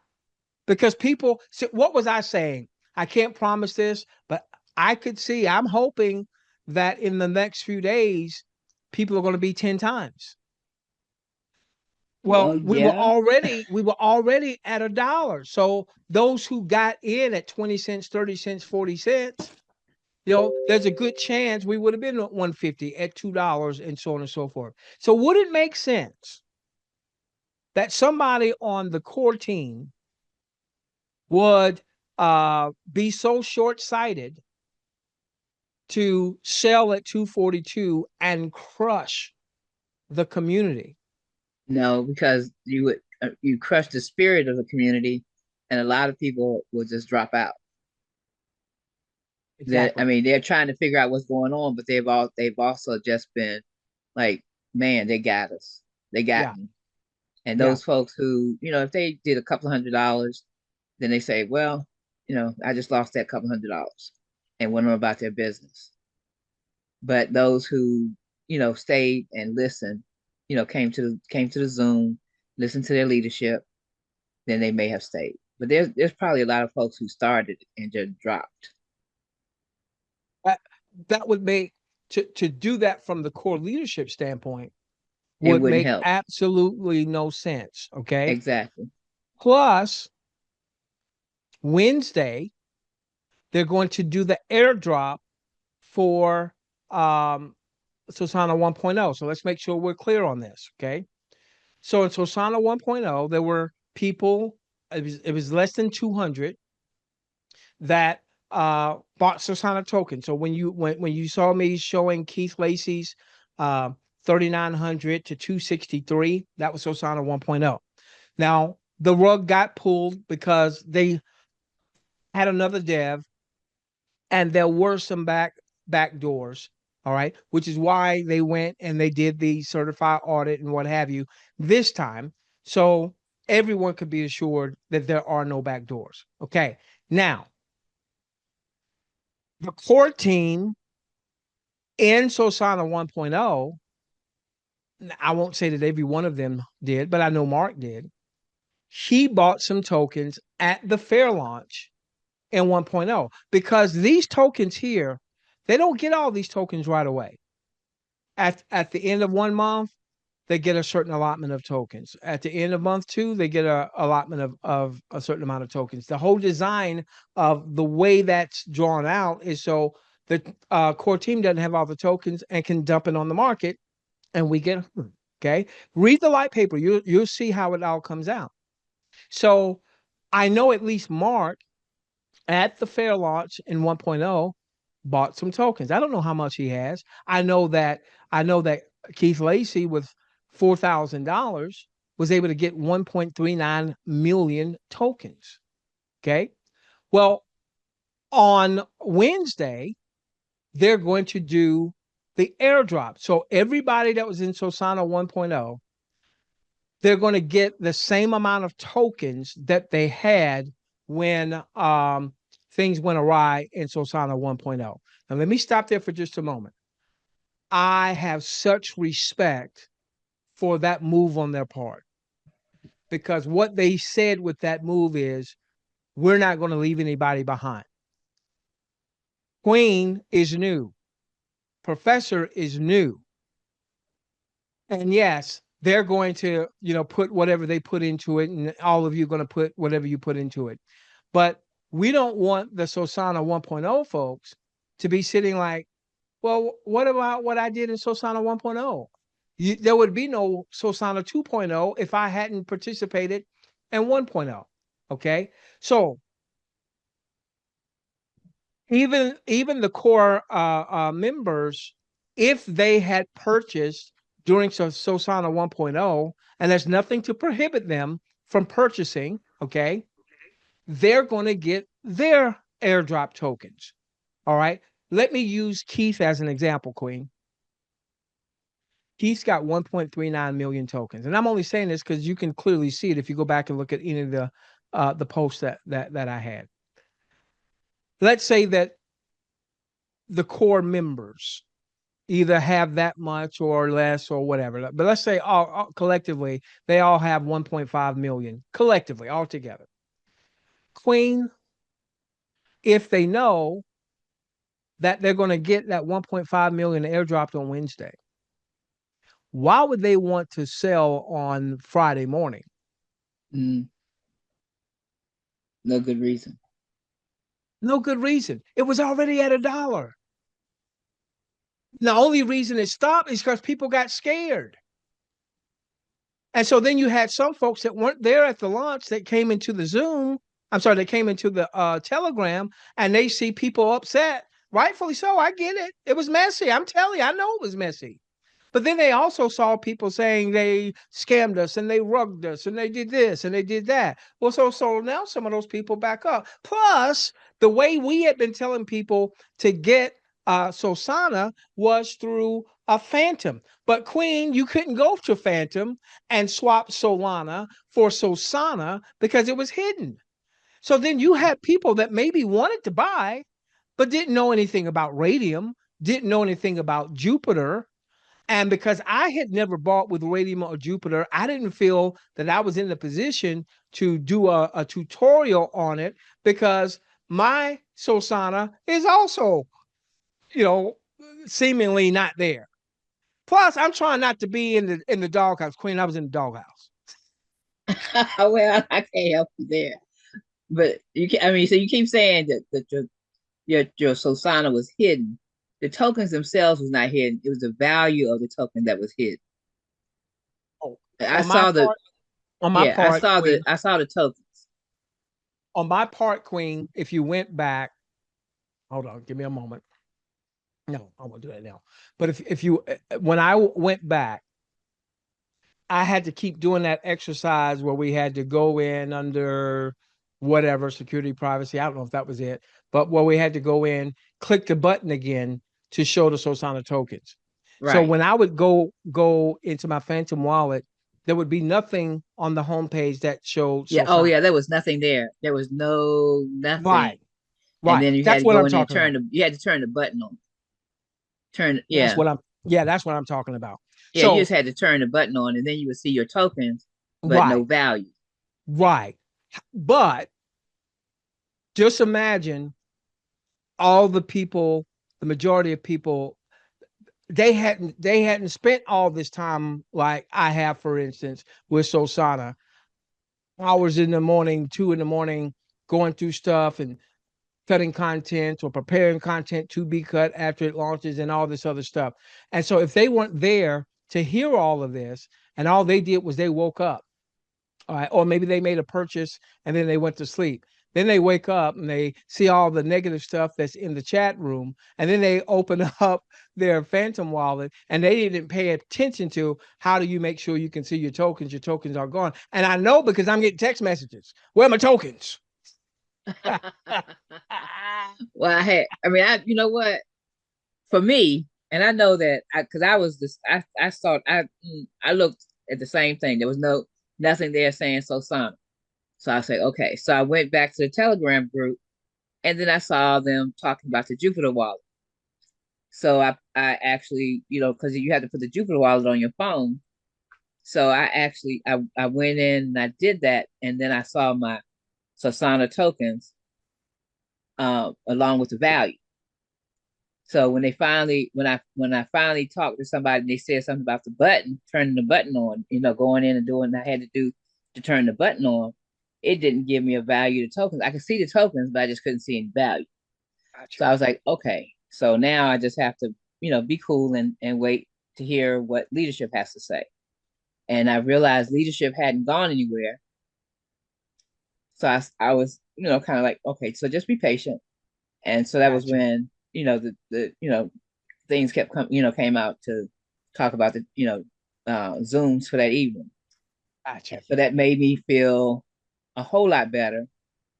because people. So what was I saying? I can't promise this, but I could see. I'm hoping that in the next few days, people are going to be 10 times. Well, Well, we were yeah. already we were already at $1. So those who got in at 20 cents, 30 cents, 40 cents, there's a good chance we would have been at 150 at $2 and so on and so forth. So would it make sense that somebody on the core team would be so short-sighted to sell at 242 and crush the community? No, because you crush the spirit of the community, and a lot of people will just drop out. That I Exactly. mean, they're trying to figure out what's going on, but they've also just been like, man, they got us. They got Yeah. me. And Yeah. those folks who, if they did a couple $100s, then they say, well, I just lost that couple $100 and went on about their business. But those who, stayed and listened, came to the Zoom, listened to their leadership, then they may have stayed. But there's probably a lot of folks who started and just dropped. That, that would make to do that from the core leadership standpoint It would wouldn't make help. absolutely no sense. Okay. Exactly. Plus, Wednesday, they're going to do the airdrop for Sosana 1.0. So let's make sure we're clear on this. Okay. So in Sosana 1.0, there were people, it was less than 200 that bought Sosana token. So when you saw me showing Keith Lacey's 3,900 to 263, that was Sosana 1.0. Now the rug got pulled because they had another dev, and there were some back doors. All right, which is why they went and they did the certified audit and what have you this time, so everyone could be assured that there are no back doors. Okay, now the core team in Sosana 1.0, I won't say that every one of them did, but I know Mark did. He bought some tokens at the fair launch in 1.0 because these tokens here, they don't get all these tokens right away. At the end of 1 month, they get a certain allotment of tokens. At the end of month two, they get a allotment of a certain amount of tokens. The whole design of the way that's drawn out is so the core team doesn't have all the tokens and can dump it on the market, and we get okay. Read the light paper. You'll see how it all comes out. So I know at least Mark at the fair launch in 1.0 bought some tokens. I don't know how much he has. I know that Keith Lacey with $4,000 was able to get 1.39 million tokens. Okay. Well, on Wednesday, they're going to do the airdrop. So everybody that was in Sosana 1.0, they're going to get the same amount of tokens that they had when things went awry in Sosana 1.0. Now, let me stop there for just a moment. I have such respect for that move on their part because what they said with that move is we're not going to leave anybody behind. Queen is new, Professor is new. And yes, they're going to, put whatever they put into it, and all of you are going to put whatever you put into it. But we don't want the Sosana 1.0 folks to be sitting like, well, what about what I did in Sosana 1.0? There would be no Sosana 2.0 if I hadn't participated in 1.0. Okay. So even the core members, if they had purchased during Sosana 1.0, and there's nothing to prohibit them from purchasing, okay, they're going to get their airdrop tokens. All right. Let me use Keith as an example, Queen. Keith's got 1.39 million tokens. And I'm only saying this because you can clearly see it if you go back and look at any of the posts that I had. Let's say that the core members either have that much or less or whatever. But let's say all collectively, they all have 1.5 million collectively altogether. Queen, if they know that they're going to get that 1.5 million airdropped on Wednesday, why would they want to sell on Friday morning? Mm, no good reason. No good reason. It was already at $1. The only reason it stopped is because people got scared. And so then you had some folks that weren't there at the launch that came into the Zoom. I'm sorry, they came into the Telegram, and they see people upset. Rightfully so. I get it. It was messy. I'm telling you, I know it was messy. But then they also saw people saying they scammed us and they rugged us and they did this and they did that. Well, so now some of those people back up. Plus, the way we had been telling people to get Sosana was through a Phantom. But Queen, you couldn't go to Phantom and swap Solana for Sosana because it was hidden. So then you had people that maybe wanted to buy, but didn't know anything about Radium, didn't know anything about Jupiter. And because I had never bought with Radium or Jupiter, I didn't feel that I was in the position to do a tutorial on it because my Sosana is also, you know, seemingly not there. Plus, I'm trying not to be in the doghouse. Queen, I was in the doghouse. Well, I can't help you there. But you can, I mean, so you keep saying that your Sosana was hidden. The tokens themselves was not hidden. It was the value of the token that was hidden. Oh, I on my saw the part, on my yeah, part, Queen, I saw the tokens. on my part, Queen, if you went back, hold on, give me a moment. No, I won't do that now. But if you when I went back, I had to keep doing that exercise where we had to go in under whatever security privacy. I don't know if that was it, but where we had to go in, click the button again to show the Sosana tokens. So Right. when I would go into my Phantom wallet, there would be nothing on the homepage that showed Yeah. Oh Sosana. yeah, there was nothing there. There was no nothing. Right, And right. then you had That's to what go I'm in there and talking about. you had to turn the button on. Turn That's yeah. what I'm. Yeah, that's what I'm talking about. Yeah, you So just had to turn the button on and then you would see your tokens, but no right, value. right. But Just imagine all the people, the majority of people, they hadn't spent all this time like I have, for instance, with Sosana, hours in the morning, 2 in the morning, going through stuff and cutting content or preparing content to be cut after it launches and all this other stuff. And so if they weren't there to hear all of this and all they did was they woke up, all right, or maybe they made a purchase and then they went to sleep. Then they wake up and they see all the negative stuff that's in the chat room, and then they open up their Phantom wallet and they didn't pay attention to how do you make sure you can see your tokens. Your tokens are gone, and I know because I'm getting text messages. Where are my tokens? Well, I mean, you know what? For me, and I know that because I was this, I saw, I looked at the same thing. There was nothing there saying Sosana. So I said, okay. So I went back to the Telegram group, and then I saw them talking about the Jupiter wallet. So I actually, because you had to put the Jupiter wallet on your phone. So I went in and I did that, and then I saw my Sosana tokens along with the value. So when I finally talked to somebody and they said something about the button, turning the button on, going in and doing what I had to do to turn the button on, it didn't give me a value to tokens. I could see the tokens, but I just couldn't see any value. So Gotcha. I was like, okay. So now I just have to, be cool and wait to hear what leadership has to say. And I realized leadership hadn't gone anywhere. So I was, kind of like, okay, so just be patient. And so that was Gotcha. when, things came out to talk about the, Zooms for that evening. And Gotcha. so that made me feel a whole lot better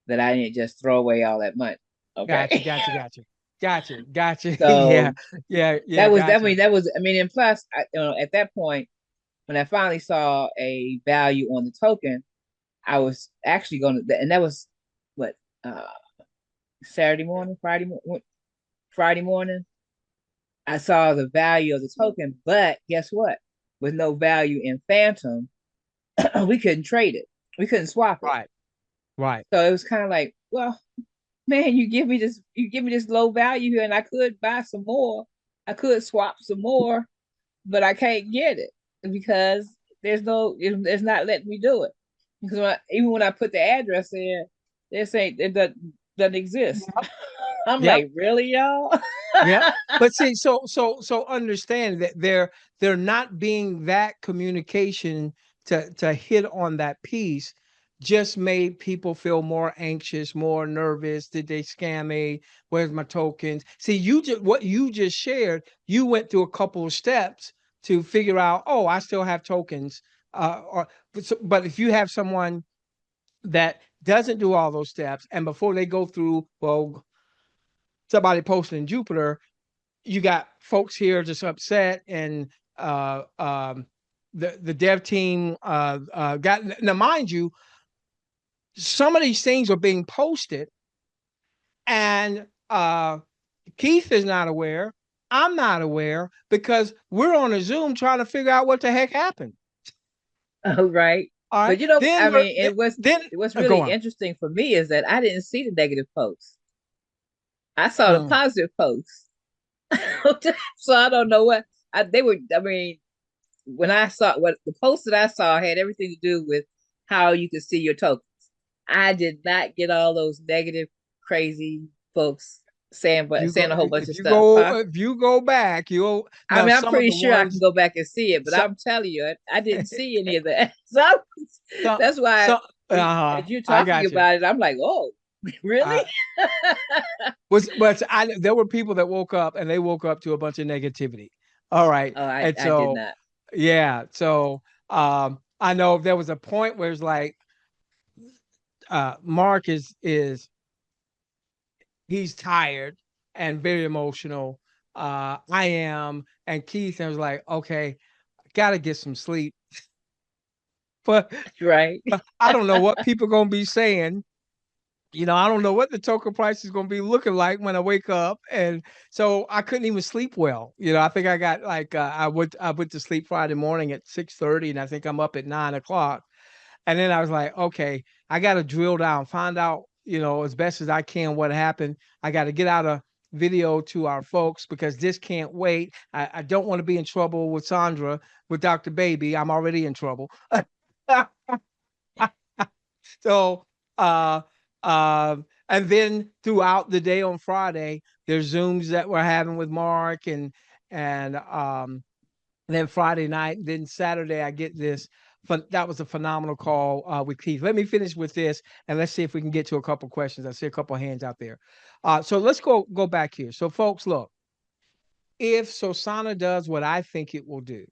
that I didn't just throw away all that money. Gotcha. Okay. Gotcha. Gotcha. Gotcha. Gotcha. Yeah. So Yeah. Yeah. that was Gotcha. definitely, I mean, and plus, at that point, when I finally saw a value on the token, I was actually going to, and that was what, uh, Saturday morning, Friday morning. I saw the value of the token, but guess what? With no value in Phantom, we couldn't trade it. We couldn't swap it. Right. Right. So it was kind of like, well, man, you give me this low value here, and I could buy some more. I could swap some more, but I can't get it because it's not letting me do it. Because even when I put the address in, it doesn't exist. Yep. I'm Yep. like, really, y'all? Yep. But see, so understand that they're not being that communication to hit on that piece just made people feel more anxious, more nervous. Did they scam me? Where's my tokens? See, what you just shared, you went through a couple of steps to figure out, oh, I still have tokens. But if you have someone that doesn't do all those steps, and before they go through, well, somebody posted in Jupiter, you got folks here just upset, and the dev team got, now mind you, some of these things are being posted, and Keith is not aware. I'm not aware because we're on a Zoom trying to figure out what the heck happened. Oh, right. All right. But Then I we're mean, it was go really on. interesting for me is that I didn't see the negative posts. I saw the Mm. positive posts. So I don't know what they were. I mean, when I saw what the post that I saw had everything to do with how you could see your tokens. I did not get all those negative, crazy folks saying You saying go a whole bunch if of you stuff. go Huh? if you go back, you'll I now mean, I'm some of pretty the sure I can ones go back and see it, but so, I'm telling you, I didn't see any of that. So so, that's why, so as you're I talking got you. about it, I'm like, oh, really? I was but I there were people that woke up and they woke up to a bunch of negativity. All right. Oh, I And I did so not. yeah, so I know there was a point where it's like Mark is he's tired and very emotional. I am, and Keith, I was like, okay, gotta get some sleep. But Right. I don't know what people gonna be saying. I don't know what the token price is going to be looking like when I wake up, and so I couldn't even sleep well. I think I got like I went to sleep Friday morning at 6:30, and I think I'm up at 9 o'clock. And then I was like, okay, I got to drill down, find out. as best as I can what happened. I got to get out a video to our folks because this can't wait. I don't want to be in trouble with Sandra, with Dr. Baby. I'm already in trouble. So, uh, and then throughout the day on Friday, there's Zooms that we're having with Mark, and then Friday night, then Saturday, I get this. That was a phenomenal call with Keith. Let me finish with this, and let's see if we can get to a couple questions. I see a couple hands out there. So let's go back here. So, folks, look, if Sosana does what I think it will do,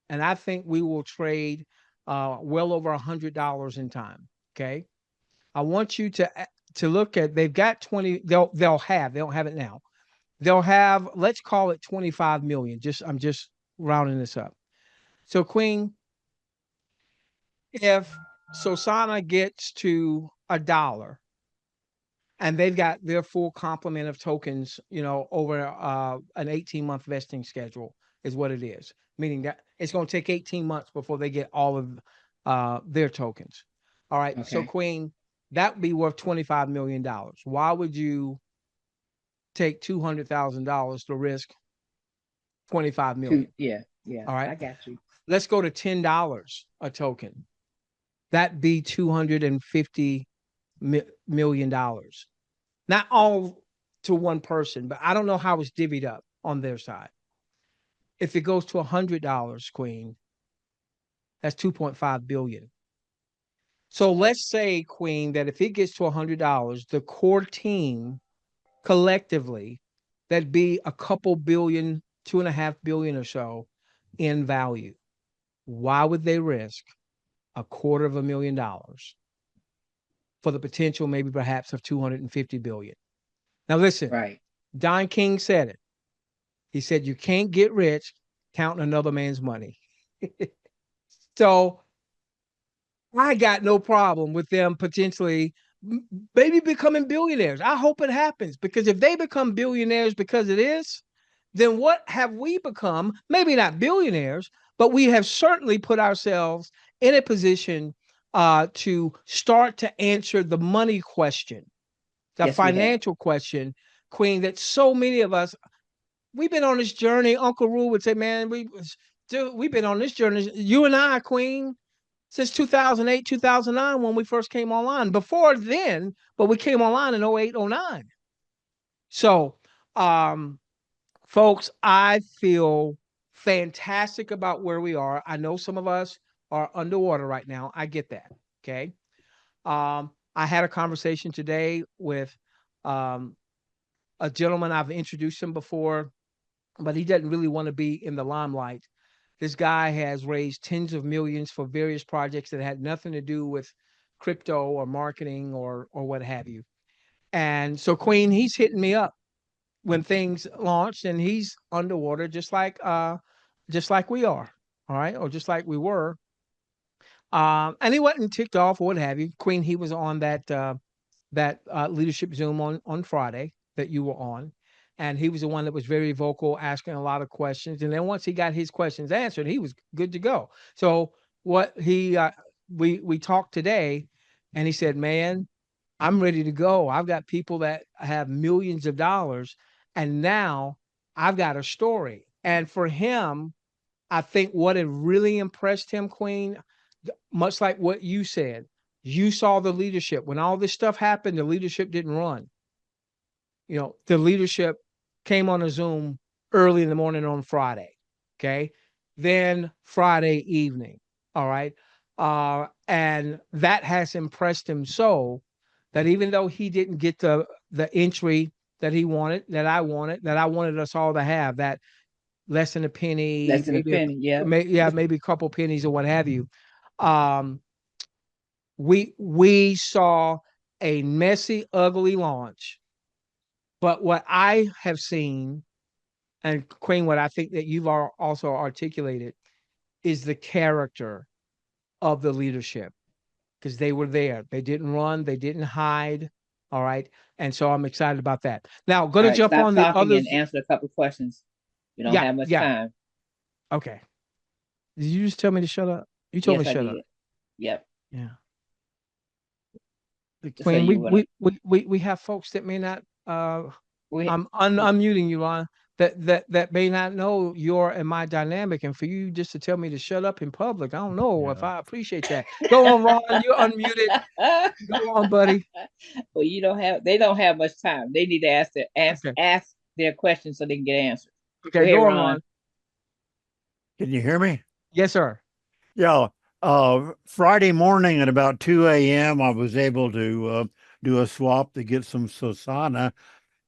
and I think we will trade well over $100 in time. Okay, I want you to look at. They've got 20. They'll have. They don't have it now. They'll have. Let's call it 25 million. I'm just rounding this up. So, Queen, if Sosana gets to $1 and they've got their full complement of tokens, over an 18-month vesting schedule is what it is, meaning that it's going to take 18 months before they get all of their tokens. All right. So, Okay. Queen, that would be worth $25 million. Why would you take $200,000 to risk 25 million? Yeah, yeah, All right. I got you. Let's go to $10 a token. That'd be $250 million. Not all to one person, but I don't know how it's divvied up on their side. If it goes to $100, Queen, that's 2.5 billion. So let's say, Queen, that if it gets to $100, the core team collectively, that'd be a couple billion, 2.5 billion or so in value. Why would they risk $250,000 for the potential, maybe perhaps, of 250 billion? Now, listen, Right. Don King said it. He said, you can't get rich counting another man's money. So I got no problem with them potentially maybe becoming billionaires. I hope it happens, because if they become billionaires because of this, then what have we become? Maybe not billionaires, but we have certainly put ourselves in a position to start to answer the money question, the Yes, we have. financial question, Queen, that so many of us, we've been on this journey. Uncle Rule would say, man, we've been on this journey. You and I, Queen, since 2008, 2009, when we first came online. Before then, but we came online in 08, 09. So, folks, I feel fantastic about where we are. I know some of us are underwater right now. I get that. Okay. I had a conversation today with um, a gentleman. I've introduced him before, but he doesn't really want to be in the limelight. This guy has raised tens of millions for various projects that had nothing to do with crypto or marketing or what have you. And so, Queen, he's hitting me up when things launched, and he's underwater just like we are, all right, or just like we were. And he wasn't ticked off or what have you. Queen, he was on that leadership Zoom on Friday that you were on, and he was the one that was very vocal, asking a lot of questions. And then once he got his questions answered, he was good to go. So what he we talked today, and he said, "Man, I'm ready to go. I've got people that have millions of dollars, and now I've got a story." And for him, I think what had really impressed him, Queen, much like what you said, you saw the leadership. When all this stuff happened, the leadership didn't run. The leadership came on a Zoom early in the morning on Friday. Okay. Then Friday evening. All right. And that has impressed him so that even though he didn't get the entry that he wanted, that I wanted us all to have, that less than a penny, Less than a penny. Yep. yeah, maybe a couple pennies or what have you. Um, we saw a messy, ugly launch. But what I have seen, and Queen, what I think that you've also articulated, is the character of the leadership, because they were there. They didn't run. They didn't hide. All right. And so I'm excited about that. Now, going All to right. jump Stop on the talking and others. answer a couple questions. We don't Yeah. have much Yeah. time. Okay. Did you just tell me to shut up? You told me Yes, to I shut up. did. Yep. Yeah. So Queen, you wanna we have folks that may not we unmuting you, Ron, that may not know your and my dynamic, and for you just to tell me to shut up in public, I don't know if Yeah. I appreciate that. Go on, Ron, you're unmuted. Go on, buddy. well, you don't have they don't have much time. They need to Okay. ask their questions so they can get answers. Go Okay, ahead, go on, Ron. Ron. Can you hear me? Yes, sir. Yeah. Friday morning at about 2 a.m., I was able to do a swap to get some Sosana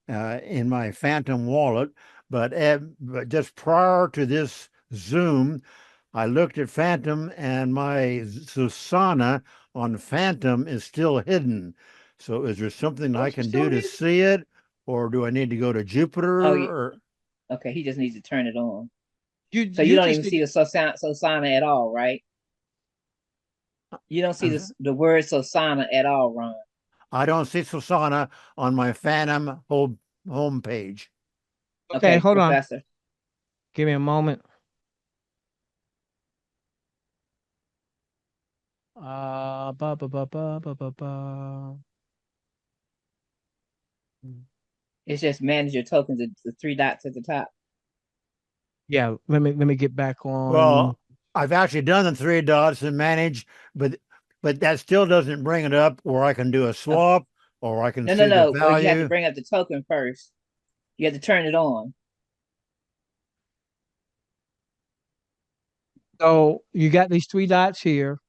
in my Phantom wallet. But just prior to this Zoom, I looked at Phantom and my Sosana on Phantom is still hidden. So is there something Oh, I it's can do still to here. see it, or do I need to go to Oh, Jupiter? yeah. Or Okay. He just needs to turn it on. So you You don't just even need see to, the Sosana at all, right? You don't see I'm the word Sosana at all, Ron. I don't see Sosana on my Phantom home page. okay, Okay, hold on. Professor. Give me a moment. Ba, ba, ba, ba, ba, ba, ba. It's just manage your tokens. The three dots at the top. Yeah, let me get back on. Well, I've actually done the three dots and manage, but that still doesn't bring it up where I can do a No, swap or I can no, no, see the no. Well, you have to value. bring up the token first. You have to turn it on, So you got these three dots here.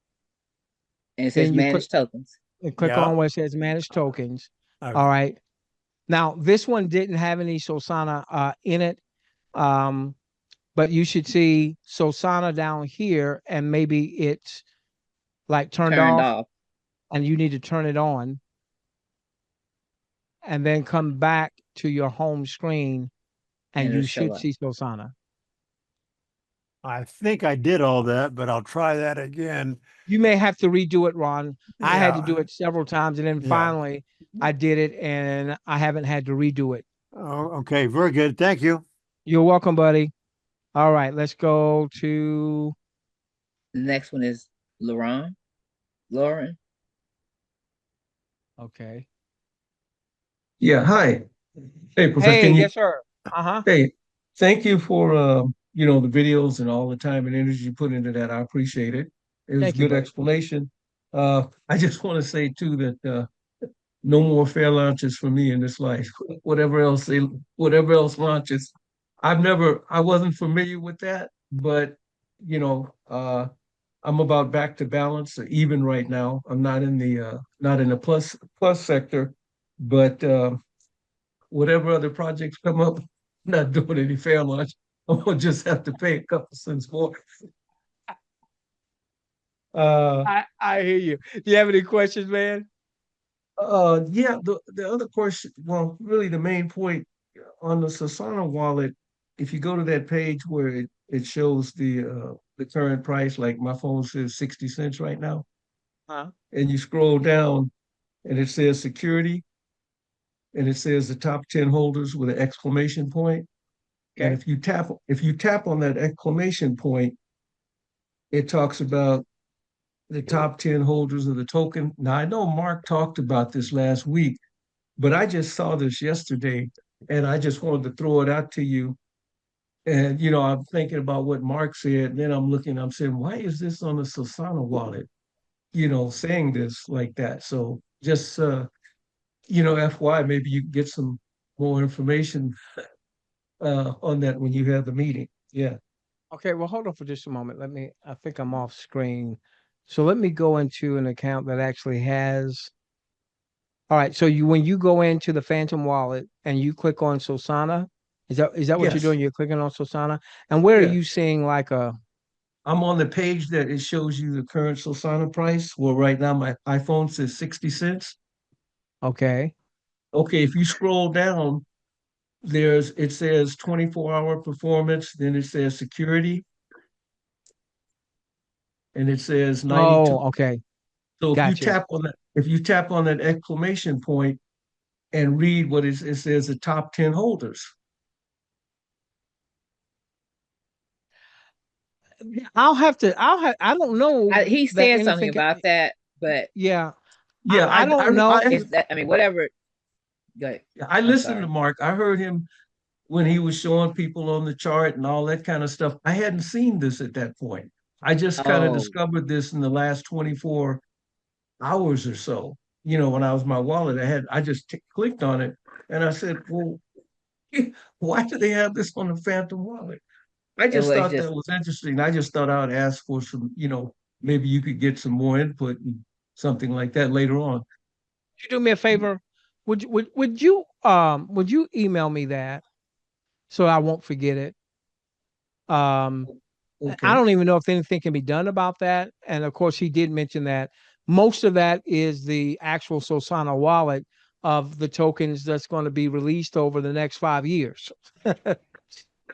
and it says Then you click manage tokens. and click Yeah. on where it says manage tokens. Okay. All right. Now this one didn't have any Sosana in it. Um, but you should see Sosana down here, and maybe it's like turned Turned off, off, and you need to turn it on, and then come back to your home screen, and and it'll you show should up. see Sosana. I think I did all that, but I'll try that again. You may have to redo it, Ron. I had to do Yeah. it several times, and then Yeah. finally I did it, and I haven't had to redo it. Oh, okay. Very good. Thank you. You're welcome, buddy. All right, let's go to. The next one is Lauren. Lauren. Okay. Yeah, hi. Hey, Professor, Hey, can you? yes, sir. Uh huh. Hey, thank you for the videos and all the time and energy you put into that. I appreciate it. It was a Thank you, good buddy. explanation. I just want to say too that no more fair launches for me in this life. Whatever else launches. I wasn't familiar with that, but you know, I'm about back to balance, even right now. I'm not in the plus sector, but whatever other projects come up, I'm not doing any fair launch. I'm gonna just have to pay a couple cents more. Uh, I hear you. Do you have any questions, man? yeah, the other question, well, really the main point on the Sosana wallet, if you go to that page where it shows the current price, like my phone says 60 cents right now, Huh? and you scroll down and it says security and it says the top 10 holders with an exclamation point. And Okay. if you tap on that exclamation point, it talks about the top 10 holders of the token. Now I know Mark talked about this last week, but I just saw this yesterday and I just wanted to throw it out to you. And I'm thinking about what Mark said, and then I'm saying, why is this on the Sosana wallet? Saying this like that. So just FY, maybe you can get some more information on that when you have the meeting. Yeah. Okay, well, hold on for just a moment. I think I'm off screen. So let me go into an account that actually has. All right, so when you go into the Phantom wallet and you click on Sosana, is that what you're Yes. doing? You're clicking on Sosana, and where are Yeah. you seeing like a? I'm on the page that it shows you the current Sosana price. Well, right now my iPhone says 60 cents. Okay. Okay, if you scroll down, it says 24-hour performance, then it says security, and it says 92. Oh, okay. So Gotcha. if you tap on that exclamation point and read it says the top 10 holders. I'll have to. I don't know He that said something anything. about that, but Yeah. Yeah, I don't know. It's that, I mean, whatever. Go ahead. I I'm listened to sorry. Mark. I heard him when he was showing people on the chart and all that kind of stuff. I hadn't seen this at that point. I just kind of Oh, discovered this in the last 24 hours or so. When I was my wallet, I just clicked on it and I said, well, why do they have this on the Phantom wallet? I it just was thought just that was interesting. I just thought I would ask for some, maybe you could get some more input and something like that later on. Would you do me a favor? Would you email me that so I won't forget it? Um, I Okay. don't even know if anything can be done about that. And of course, he did mention that most of that is the actual Sosana wallet of the tokens that's going to be released over the next 5 years.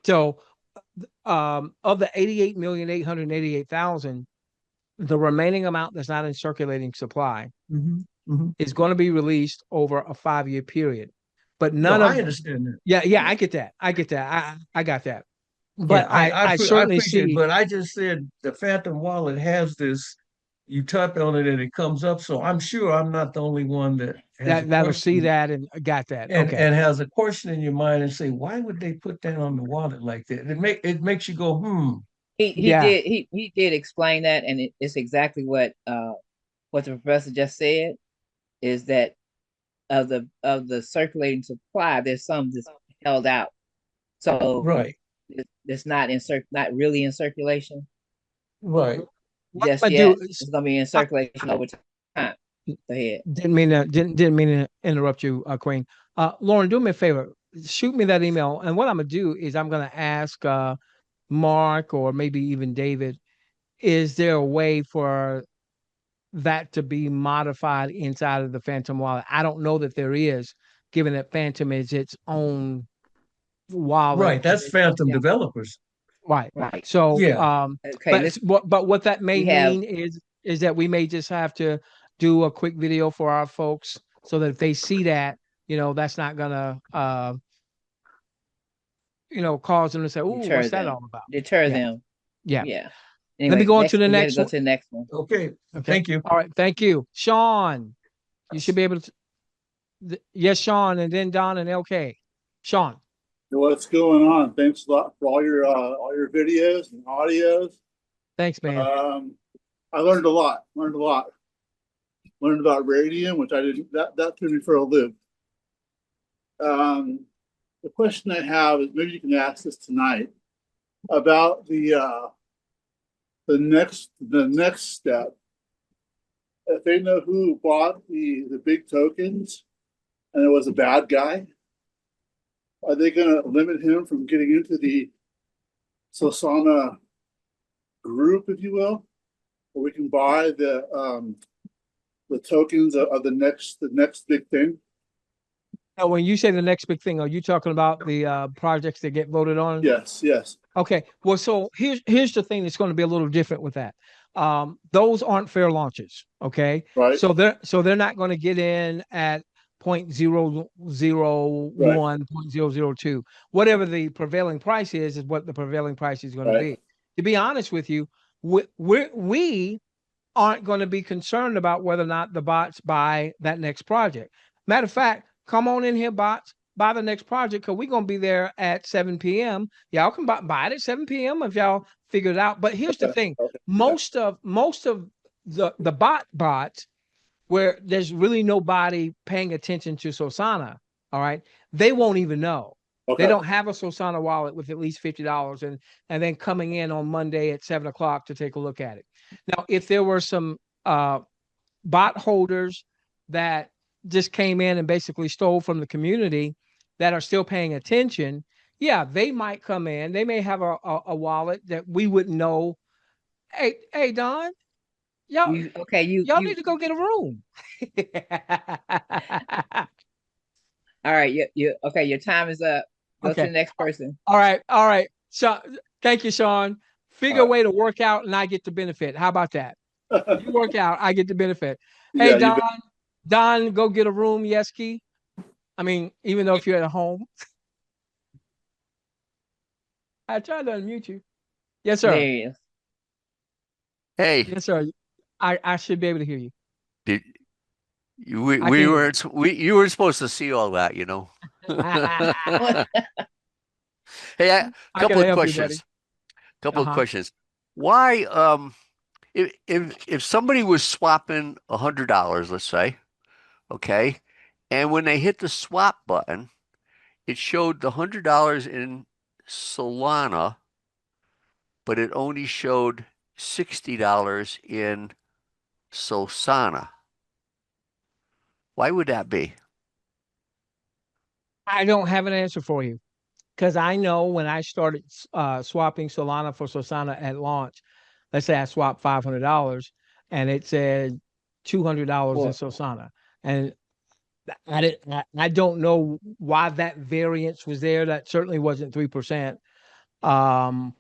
So, of the 88,888,000, the remaining amount that's not in circulating supply Hmm. Hmm. is going to be released over a 5 year period. But No, none I of, understand that. yeah, I get that. I get that. I got that. Yeah, But I, I I I certainly appreciate it, see but I just said the Phantom Wallet has this. You tap on it and it comes up. So I'm sure I'm not the only one that has a that'll see question that and got that. and Okay. and has a question in your mind and say, why would they put that on the wallet like that? It makes you go, hmm. Yeah. he did explain that, and it's exactly what the professor just said, is that of the circulating supply, there's some that's held out. So Right, it's not really in circulation right. What just I'm gonna do yet. is It's gonna be in I circulation over time. Go ahead. didn't mean to interrupt you, Queen. Lauren, do me a favor. Shoot me that email. And what I'm gonna do is I'm gonna ask Mark or maybe even David, is there a way for that to be modified inside of the Phantom wallet? I don't know that there is, given that Phantom is its own wallet. Right. That's Phantom Yeah, developers. right. Right. So, Yeah. Okay. but what that may We have mean is that we may just have to do a quick video for our folks so that if they see that, that's not gonna cause them to say, "Ooh, deter what's that them. all about?" Deter Yeah, them. yeah. Yeah. Let me Anyway, go on to next the we got to next go one. to the next one. Okay. Okay. Thank you. All right. Thank you, Sean. You should be able to. Yes, Sean, and then Don and LK. Sean. What's going on? Thanks a lot for all your videos and audios. Thanks, man. I learned a lot. Learned about radium, which I didn't. That threw me for a loop. The question I have is, maybe you can ask this tonight about the next step. If they know who bought the big tokens and it was a bad guy, are they going to limit him from getting into the Sosana group, if you will, where we can buy the tokens of the next big thing? Now, when you say the next big thing, are you talking about the projects that get voted on? Yes, yes. Okay. Well, so here's the thing that's going to be a little different with that. Those aren't fair launches. Okay. Right, So they're not going to get in at point zero zero right, 0.001, 0.002. Whatever the prevailing price is what the prevailing price is going to right. be. To be honest with you, we aren't going to be concerned about whether or not the bots buy that next project. Matter of fact, come on in here, bots, buy the next project because we're going to be there at 7 p.m. Y'all can buy it at 7 p.m. if y'all figure it out. But here's the Okay, thing: okay, yeah, most of the bots where there's really nobody paying attention to Sosana, all right, they won't even know. They okay, don't have a Sosana wallet with at least $50 and then coming in on Monday at 7 o'clock to take a look at it. Now, if there were some bot holders that just came in and basically stole from the community that are still paying attention, yeah, they might come in. They may have a wallet that we wouldn't know. Hey, Don, y'all You okay? y'all need to go get a room. All right. You okay? Your time is up. Go to Okay. the next person. All right. So thank you, Sean. Figure a all way to work out and I get the benefit. How about that? right. You work out, I get the benefit. Hey, Yeah, you bet. Don, go get a room, Yeski. I mean, even though if you're at home, I tried to unmute you. Yes, There sir. he is. Hey, Yes, sir. I should be able to hear you. did I can. You weren't supposed to see all that, you know. Well, Hey, How can I help you, buddy? couple of Uh-huh. questions. Why, if somebody was swapping $100, let's say, okay, and when they hit the swap button, it showed the $100 in Solana, but it only showed $60 in Sosana. Why would that be? I don't have an answer for you because I know when I started swapping Solana for Sosana at launch, let's say I swapped $500 and it said $200 in Sosana, and I don't know why that variance was there. That certainly wasn't 3%. Um,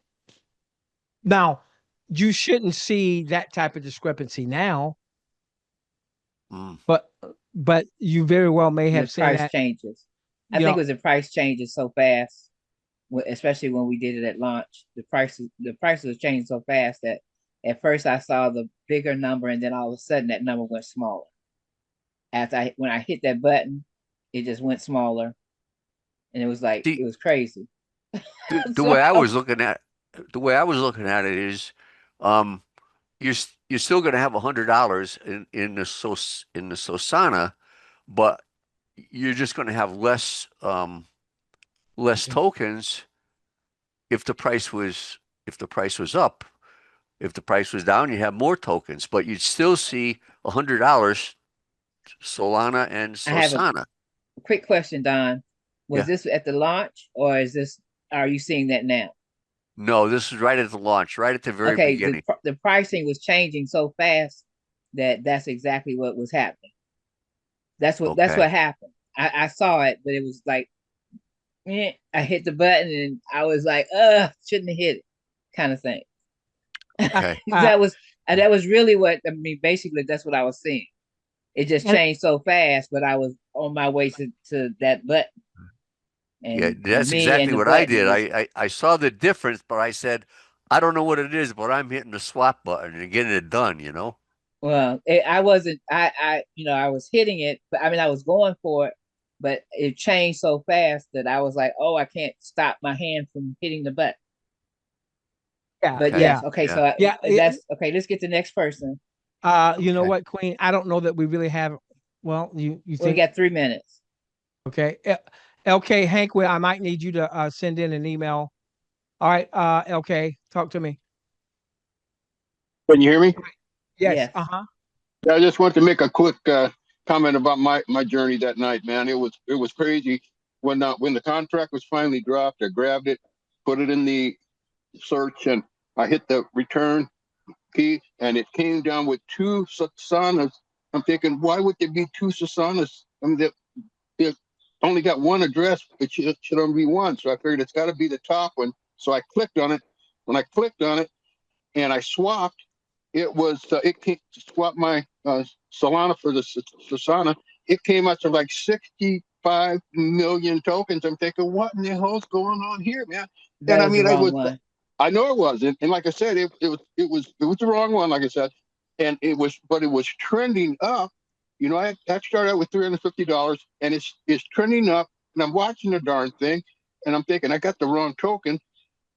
Now, you shouldn't see that type of discrepancy now, Mm, but you very well may the have seen price that. changes. I You think it know, was the price changes so fast, especially when we did it at launch. The prices was changing so fast that at first I saw the bigger number, and then all of a sudden that number went smaller. When I hit that button, it just went smaller, and it was like see, it was crazy. the So way I was looking at it is, um, you're still going to have $100 in the Sosana, but you're just going to have less tokens if the price was up. If the price was down, you have more tokens, but you'd still see $100 Solana and I have a Sosana. quick question, Don. Was Yeah. this at the launch, or are you seeing that now? No, this is right at the launch, right at the very Okay, the beginning. the pricing was changing so fast that that's exactly what was happening. That's Okay. what happened. I saw it, but it was like I hit the button and I was like, shouldn't have hit it, kind of thing. I, Okay. I, That was really what I mean. Basically, that's what I was seeing. It just and changed so fast, but I was on my way to that button, Yeah, and that's me and exactly the what I button did. was I saw the difference, but I said, I don't know what it is, but I'm hitting the swap button and getting it done, you know? well. I wasn't. I was hitting it, but I mean, I was going for it, but it changed so fast that I was like, oh, I can't stop my hand from hitting the button. yeah, But Okay. yeah, yes, okay. Yeah. So yeah. that's okay. Let's get to the next person. You know Okay. what, Queen? I don't know that we really have. Well, you We think got 3 minutes. okay? LK Hank, well, I might need you to send in an email. All right, LK, talk to me. Can you hear me? Yes. Yes. Yeah, I just want to make a quick comment about my journey that night, man. It was crazy when the contract was finally dropped. I grabbed it, put it in the search, and I hit the return key, and it came down with two Sasanas. I'm thinking, why would there be two Sasanas? I mean, it only got one address. It should only be one. So I figured it's got to be the top one. So I clicked on it. When I clicked on it and I swapped, it came to swap my Solana for the Sosana. It came out to like 65 million tokens. I'm thinking, what in the hell's going on here, man? And That I was the mean, wrong one. I know it was, and like I said, it was the wrong one, like I said, and but it was trending up. You know, I started out with $350, and it's trending up, and I'm watching the darn thing, and I'm thinking I got the wrong token,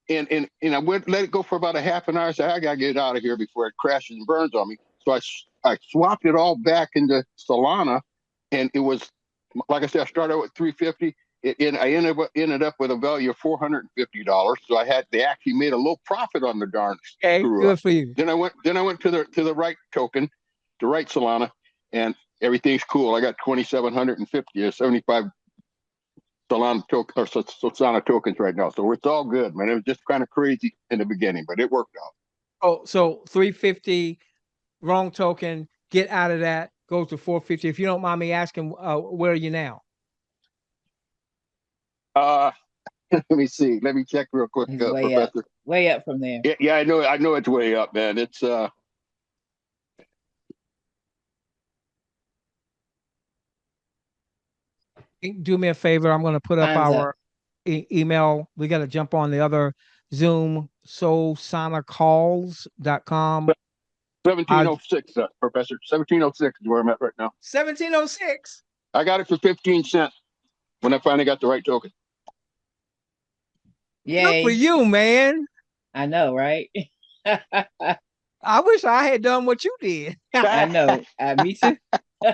and I went let it go for about a half an hour. So I gotta get out of here before it crashes and burns on me. So I swapped it all back into Solana, and it was like I said, I started out with 350. I ended up with a value of $450. So they actually made a low profit on the darn Okay, screw up. good for you. Then I went to the right token, the right Solana, and everything's cool. I got 2,750 or 75 Solana tokens right now. So it's all good, man. It was just kind of crazy in the beginning, but it worked out. Oh, so 350, wrong token. Get out of that. Go to 450. If you don't mind me asking, where are you now? Uh, let me see. Let me check real quick, He's Professor. way up from there. Yeah, I know it's way up, man. It's Do me a favor. I'm going to put up Time's up. our email. We got to jump on the other Zoom, soulsanacalls.com. 1706, Professor. 1706 is where I'm at right now. 1706. I got it for 15 cents when I finally got the right token. Good for Yay. you, man. I know, right? I wish I had done what you did. I know. Me too. Yeah,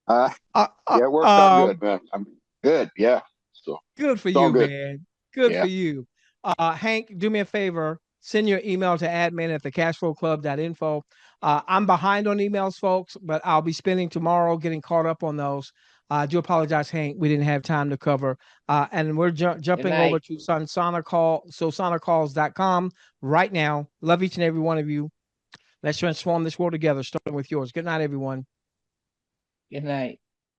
it worked out good, man. I'm good. Yeah. So Good for it's all you, good. man. Good Yeah. for you. Hank, do me a favor. Send your email to admin@thecashflowclub.info. I'm behind on emails, folks, but I'll be spending tomorrow getting caught up on those. I do apologize, Hank. We didn't have time to cover. And we're jumping over night. to sosanacalls.com right now. Love each and every one of you. Let's transform this world together, starting with yours. Good night, everyone. Good night.